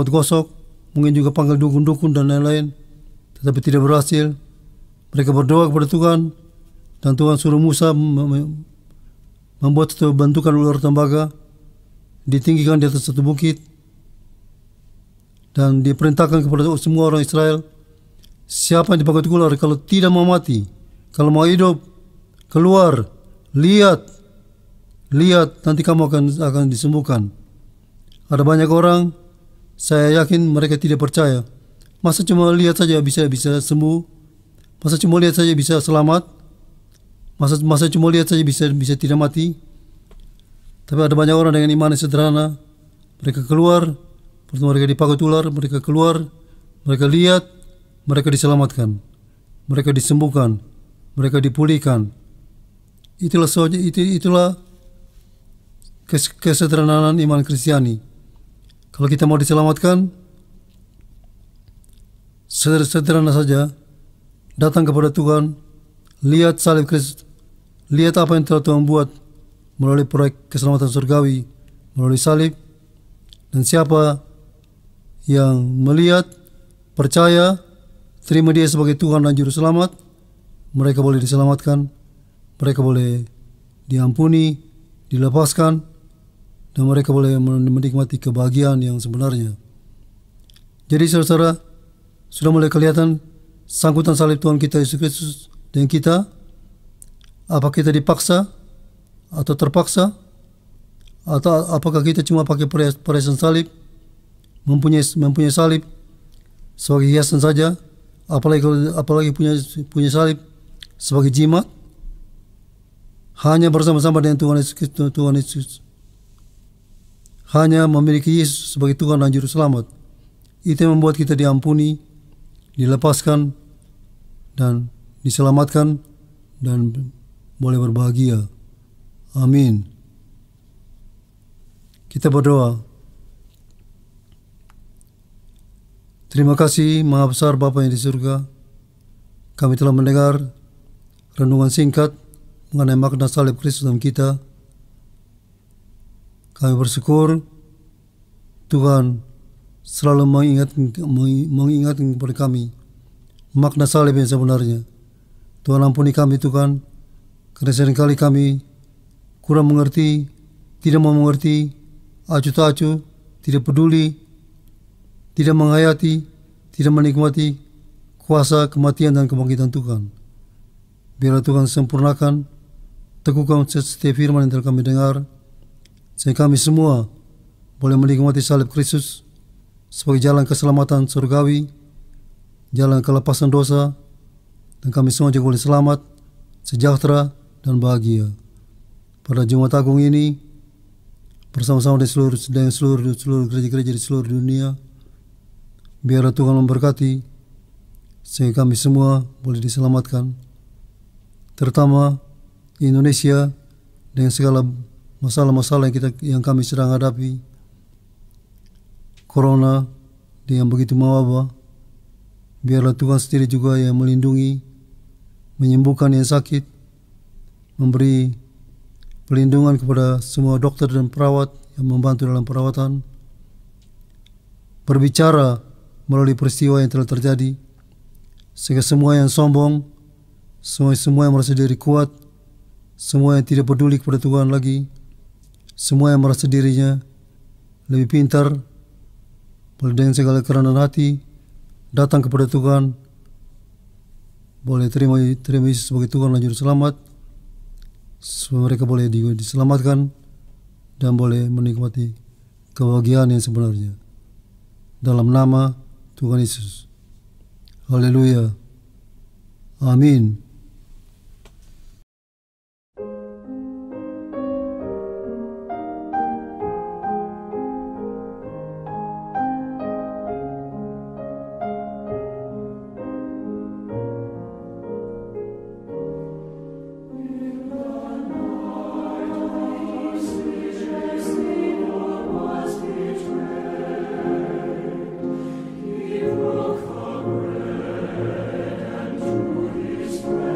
gosok, mungkin juga panggil dukun-dukun dan lain-lain, tetapi tidak berhasil. Mereka berdoa kepada Tuhan, dan Tuhan suruh Musa membuat satu bentukan ular tembaga, ditinggikan di atas satu bukit, dan diperintahkan kepada semua orang Israel, siapa yang dipakai ular kalau tidak mau mati, Kalau mau hidup, keluar, lihat, nanti kamu akan disembuhkan. Ada banyak orang, saya yakin mereka tidak percaya. Masa cuma lihat saja bisa sembuh? Masa cuma lihat saja bisa selamat? Masa cuma lihat saja bisa tidak mati? Tapi ada banyak orang dengan iman yang sederhana. Mereka keluar, mereka dipakai ular, mereka keluar, mereka lihat, mereka diselamatkan, mereka disembuhkan, mereka dipulihkan. Itulah kesederhanaan iman Kristiani. Kalau kita mau diselamatkan, sederhana saja, datang kepada Tuhan, lihat salib Kristus, lihat apa yang telah Tuhan buat melalui proyek keselamatan surgawi, melalui salib. Dan siapa yang melihat, percaya, terima Dia sebagai Tuhan dan Juru Selamat, mereka boleh diselamatkan, mereka boleh diampuni, dilepaskan, dan mereka boleh menikmati kebahagiaan yang sebenarnya. Jadi saudara-saudara, sudah mulai kelihatan sangkutan salib Tuhan kita Yesus Kristus dengan kita. Apa kita dipaksa atau terpaksa, atau apakah kita cuma pakai perhiasan salib, mempunyai salib sebagai hiasan saja, apalagi punya salib sebagai jimat, hanya bersama-sama dengan Tuhan Yesus, hanya memiliki Yesus sebagai Tuhan dan Juru Selamat. Itu yang membuat kita diampuni, dilepaskan, dan diselamatkan, dan boleh berbahagia. Amin. Kita berdoa. Terima kasih Maha Besar Bapa yang di surga. Kami telah mendengar renungan singkat mengenai makna salib Kristus dalam kita. Kami bersyukur Tuhan selalu mengingatkan kepada kami makna salib yang sebenarnya. Tuhan ampuni kami Tuhan, karena seringkali kami kurang mengerti, tidak mau mengerti, acuh tak acuh, tidak peduli, tidak menghayati, tidak menikmati kuasa kematian dan kebangkitan Tuhan. Biarlah Tuhan sempurnakan, teguhkan setiap firman yang telah kami dengar, sehingga kami semua boleh menikmati salib Kristus sebagai jalan keselamatan surgawi, jalan kelepasan dosa, dan kami semua juga boleh selamat, sejahtera, dan bahagia. Pada Jumat Agung ini, bersama-sama dengan seluruh gereja-gereja di seluruh dunia, biarlah Tuhan memberkati, sehingga kami semua boleh diselamatkan, terutama Indonesia dengan segala masalah-masalah yang kami sedang hadapi. Corona yang begitu mewabah, biarlah Tuhan sendiri juga yang melindungi, menyembuhkan yang sakit, memberi perlindungan kepada semua dokter dan perawat yang membantu dalam perawatan, berbicara melalui peristiwa yang telah terjadi, sehingga semua yang sombong, semua yang merasa diri kuat, semua yang tidak peduli kepada Tuhan lagi, semua yang merasa dirinya lebih pintar, boleh dengan segala kerendahan hati datang kepada Tuhan, boleh terima Yesus sebagai Tuhan dan Juru Selamat, supaya mereka boleh diselamatkan dan boleh menikmati kebahagiaan yang sebenarnya. Dalam nama Tuhan Yesus. Haleluya. Amin. His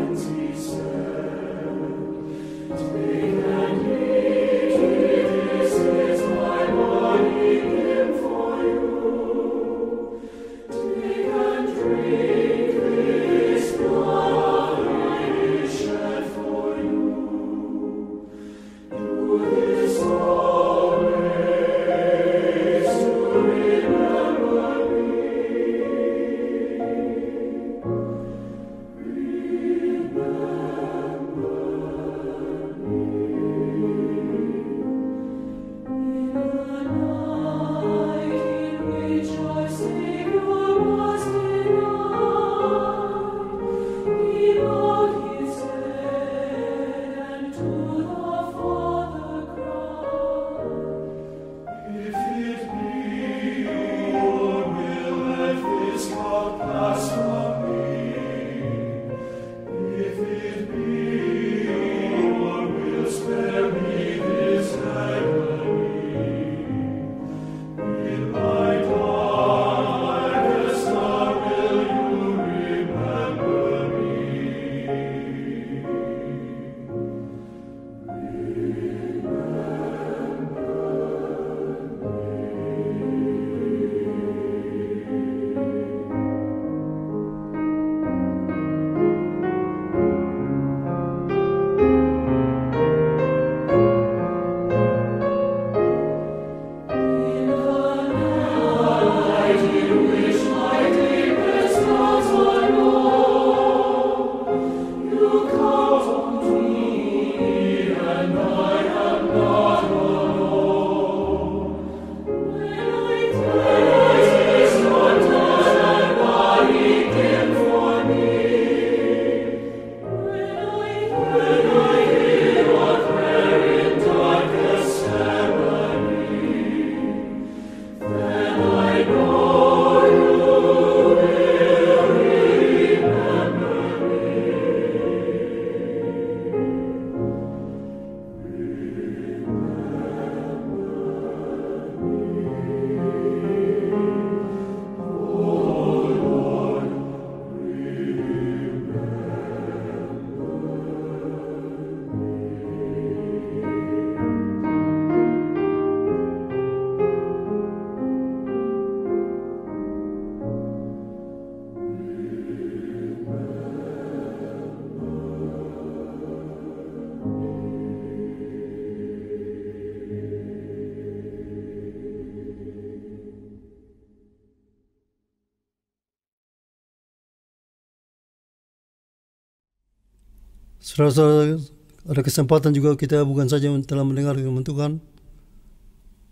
Saudara-saudara, ada kesempatan juga kita bukan saja telah mendengar firman Tuhan,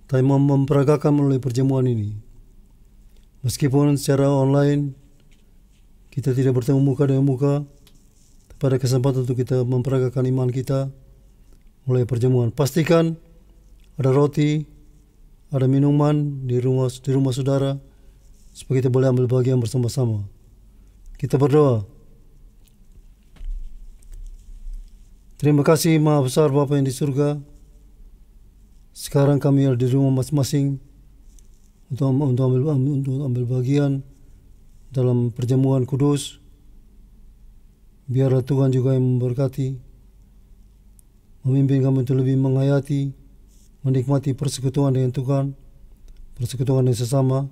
tapi memperagakan melalui perjamuan ini. Meskipun secara online kita tidak bertemu muka dengan muka, pada kesempatan untuk kita memperagakan iman kita mulai perjamuan. Pastikan ada roti, ada minuman di rumah saudara, supaya kita boleh ambil bagian bersama-sama. Kita berdoa. Terima kasih Maha Besar Bapa yang di surga. Sekarang kami ada di rumah masing-masing untuk ambil bagian dalam perjamuan kudus. Biarlah Tuhan juga yang memberkati, memimpin kami untuk lebih menghayati, menikmati persekutuan dengan Tuhan, persekutuan dengan sesama,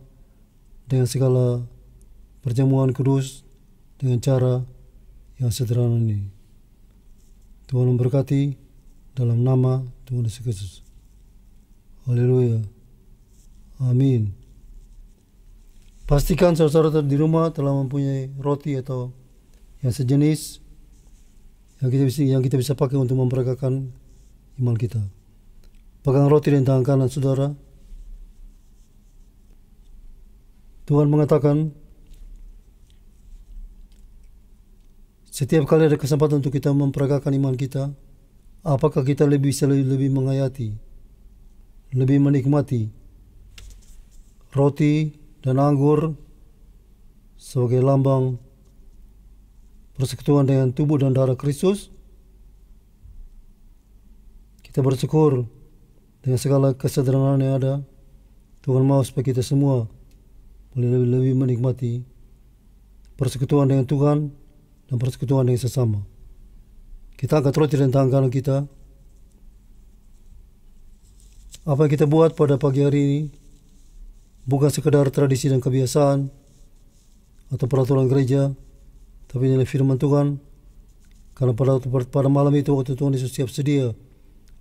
dengan segala perjamuan kudus dengan cara yang sederhana ini. Tuhan memberkati dalam nama Tuhan Yesus Kristus. Haleluya. Amin. Pastikan saudara-saudara di rumah telah mempunyai roti atau yang sejenis yang kita bisa pakai untuk memperagakan iman kita. Pegang roti di tangan kanan saudara. Tuhan mengatakan, setiap kali ada kesempatan untuk kita memperagakan iman kita, apakah kita bisa lebih menghayati, lebih menikmati roti dan anggur sebagai lambang persekutuan dengan tubuh dan darah Kristus. Kita bersyukur dengan segala kesederhanaan yang ada. Tuhan mau supaya kita semua boleh lebih menikmati persekutuan dengan Tuhan dan persekutuan dengan sesama. Kita angkat roti dan tangan kanan kita. Apa yang kita buat pada pagi hari ini bukan sekedar tradisi dan kebiasaan atau peraturan gereja, tapi ini firman Tuhan. Karena pada malam itu waktu Tuhan Yesus siap sedia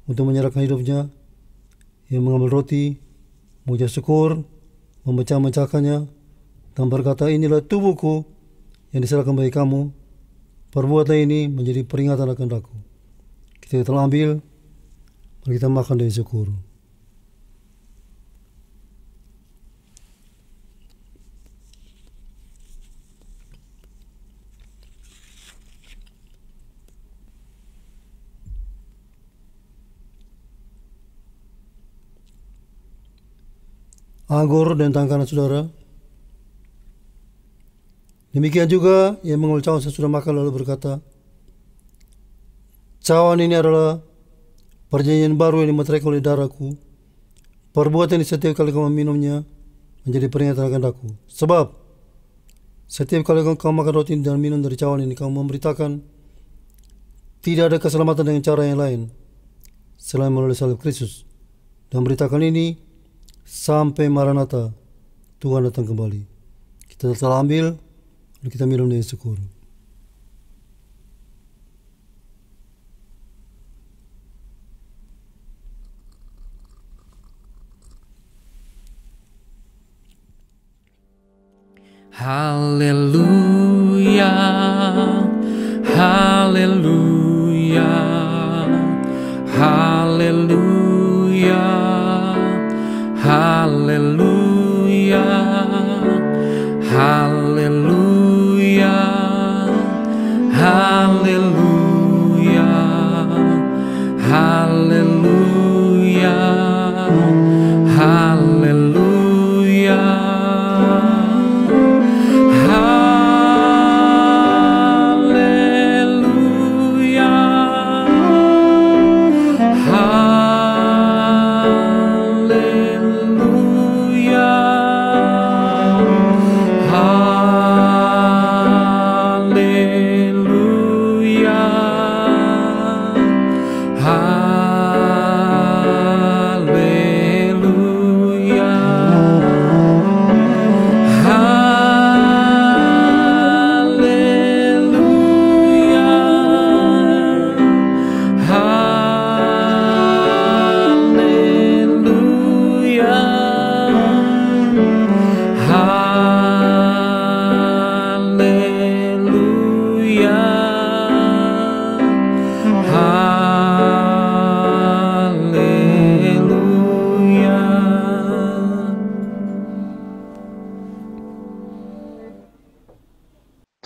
untuk menyerahkan hidupnya, Ia mengambil roti, mengucap syukur, memecah-mecahkannya, dan berkata, inilah tubuhku yang diserahkan bagi kamu. Perbuatan ini menjadi peringatan akan aku. Kita telah ambil, mari kita makan dengan syukur. Anggur dan tangan kanan saudara. Demikian juga ia mengambil cawan sesudah makan lalu berkata, cawan ini adalah perjanjian baru yang dimeteraikan oleh darahku. Perbuatan ini setiap kali kamu minumnya menjadi peringatan akan aku. Sebab setiap kali kamu makan roti dan minum dari cawan ini, kamu memberitakan tidak ada keselamatan dengan cara yang lain selain melalui salib Kristus. Dan beritakan ini sampai Maranatha, Tuhan datang kembali. Kita telah ambil dan kita minum dengan syukur. Haleluya, haleluya, haleluya, haleluya, haleluya, haleluya, haleluya, haleluya. Haleluya.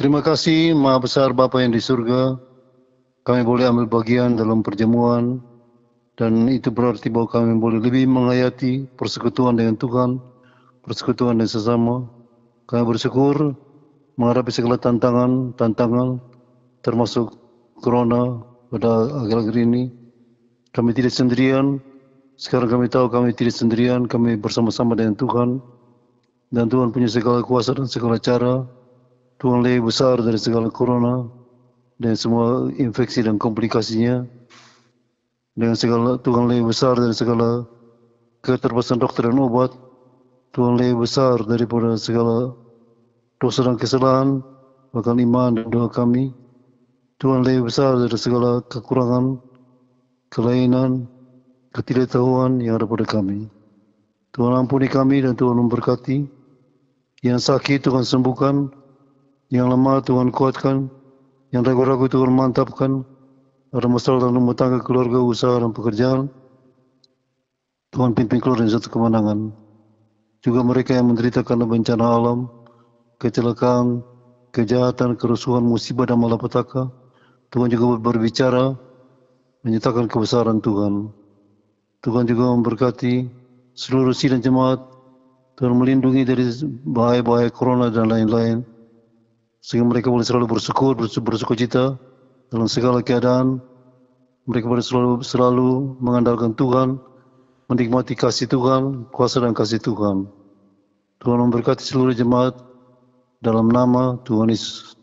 Terima kasih Maha Besar Bapa yang di surga, kami boleh ambil bagian dalam perjamuan, dan itu berarti bahwa kami boleh lebih menghayati persekutuan dengan Tuhan, persekutuan dengan sesama. Kami bersyukur menghadapi segala tantangan termasuk corona pada akhir-akhir ini. Kami tidak sendirian. Sekarang kami tahu kami tidak sendirian, kami bersama-sama dengan Tuhan. Dan Tuhan punya segala kuasa dan segala cara. Tuhan lebih besar dari segala corona dan semua infeksi dan komplikasinya. Dengan segala Tuhan lebih besar dari segala keterbatasan dokter dan obat. Tuhan lebih besar daripada segala dosa dan kesalahan, bahkan iman dan doa kami. Tuhan lebih besar dari segala kekurangan, kelainan, ketidaktahuan yang ada pada kami. Tuhan ampuni kami dan Tuhan memberkati. Yang sakit Tuhan sembuhkan, yang lemah Tuhan kuatkan, yang ragu-ragu Tuhan mantapkan. Ada masalah dalam rumah tangga, keluarga, usaha dan pekerjaan, Tuhan pimpin keluar dari satu kemenangan. Juga mereka yang menderita karena bencana alam, kecelakaan, kejahatan, kerusuhan, musibah dan malapetaka, Tuhan juga berbicara, menyatakan kebesaran Tuhan. Tuhan juga memberkati seluruh sidang jemaat. Tuhan melindungi dari bahaya-bahaya corona dan lain-lain, sehingga mereka boleh selalu bersukacita dalam segala keadaan. Mereka boleh selalu mengandalkan Tuhan, menikmati kasih Tuhan, kuasa dan kasih Tuhan. Tuhan memberkati seluruh jemaat dalam nama Tuhan Yesus.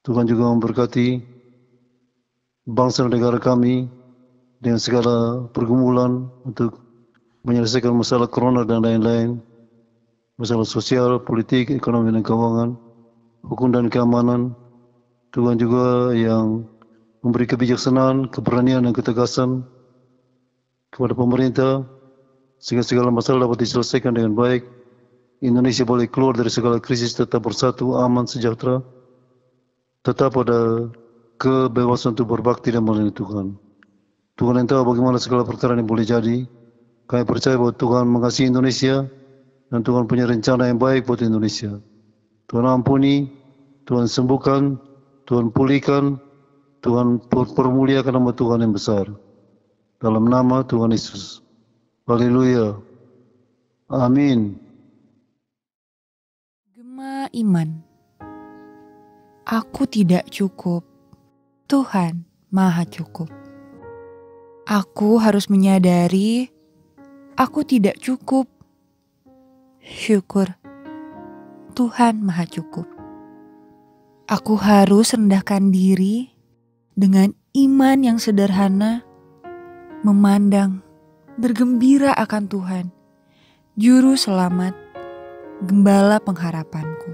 Tuhan juga memberkati bangsa dan negara kami dengan segala pergumulan untuk menyelesaikan masalah corona dan lain-lain, masalah sosial, politik, ekonomi dan keuangan, hukum dan keamanan. Tuhan juga yang memberi kebijaksanaan, keberanian dan ketegasan kepada pemerintah, sehingga segala masalah dapat diselesaikan dengan baik. Indonesia boleh keluar dari segala krisis, tetap bersatu, aman, sejahtera, tetap ada kebebasan untuk berbakti dan melayani Tuhan. Tuhan yang tahu bagaimana segala perkara yang boleh jadi. Kami percaya bahwa Tuhan mengasihi Indonesia dan Tuhan punya rencana yang baik buat Indonesia. Tuhan ampuni, Tuhan sembuhkan, Tuhan pulihkan, Tuhan permuliakan nama Tuhan yang besar. Dalam nama Tuhan Yesus. Haleluya. Amin. Gema iman. Aku tidak cukup. Tuhan Maha Cukup. Aku harus menyadari aku tidak cukup. Syukur Tuhan Maha Cukup. Aku harus rendahkan diri dengan iman yang sederhana, memandang, bergembira akan Tuhan, Juru Selamat, Gembala pengharapanku.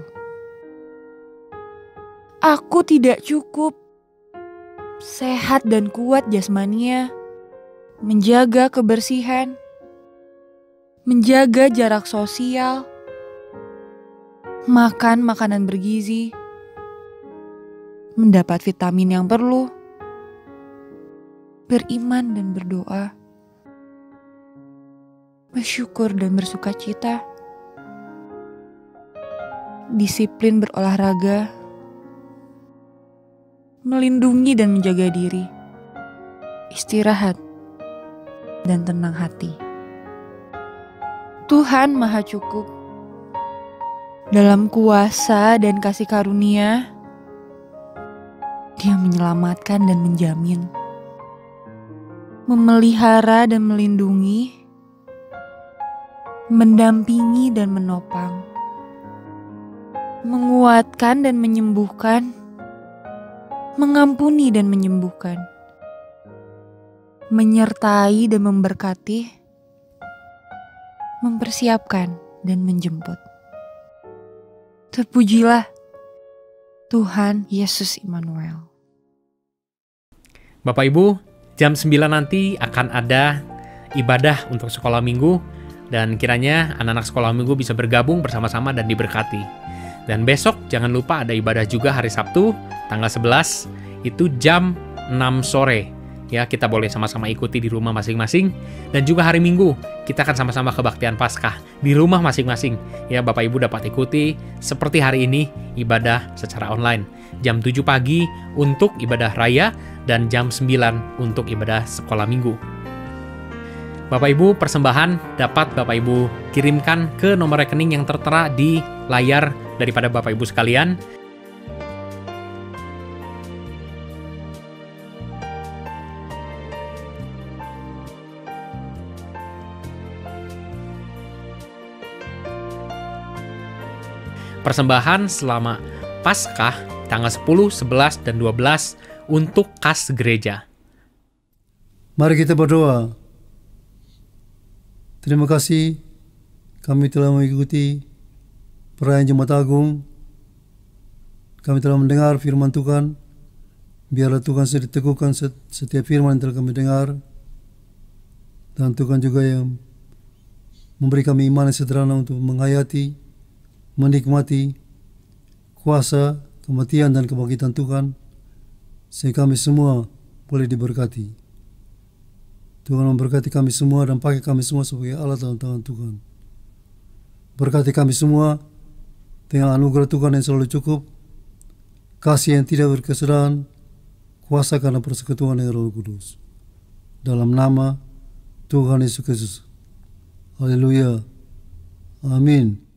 Aku tidak cukup sehat dan kuat jasmania, menjaga kebersihan, menjaga jarak sosial, makan makanan bergizi, mendapat vitamin yang perlu, beriman dan berdoa, bersyukur dan bersukacita, disiplin berolahraga, melindungi dan menjaga diri, istirahat, dan tenang hati. Tuhan Maha Cukup. Dalam kuasa dan kasih karunia, Dia menyelamatkan dan menjamin, memelihara dan melindungi, mendampingi dan menopang, menguatkan dan menyembuhkan, mengampuni dan menyembuhkan, menyertai dan memberkati, mempersiapkan dan menjemput. Terpujilah Tuhan Yesus Immanuel. Bapak Ibu, jam 9 nanti akan ada ibadah untuk sekolah minggu, dan kiranya anak-anak sekolah minggu bisa bergabung bersama-sama dan diberkati. Dan besok jangan lupa ada ibadah juga hari Sabtu, tanggal 11, itu jam 6 sore. ya kita boleh sama-sama ikuti di rumah masing-masing. Dan juga hari Minggu kita akan sama-sama kebaktian Paskah di rumah masing-masing. Ya Bapak Ibu dapat ikuti seperti hari ini ibadah secara online. Jam 7 pagi untuk ibadah raya dan jam 9 untuk ibadah sekolah minggu. Bapak Ibu, persembahan dapat Bapak Ibu kirimkan ke nomor rekening yang tertera di layar daripada Bapak Ibu sekalian. Persembahan selama Paskah tanggal 10, 11, dan 12 untuk kas gereja. Mari kita berdoa. Terima kasih kami telah mengikuti perayaan Jumat Agung. Kami telah mendengar firman Tuhan. Biarlah Tuhan diteguhkan setiap firman yang telah kami dengar. Dan Tuhan juga yang memberi kami iman yang sederhana untuk menghayati, menikmati kuasa, kematian, dan kebangkitan Tuhan. Sehingga kami semua boleh diberkati. Tuhan memberkati kami semua dan pakai kami semua sebagai alat dalam tangan Tuhan. Berkati kami semua dengan anugerah Tuhan yang selalu cukup, kasih yang tidak berkesudahan, kuasa karena persekutuan dengan Roh Kudus. Dalam nama Tuhan Yesus Kristus. Haleluya. Amin.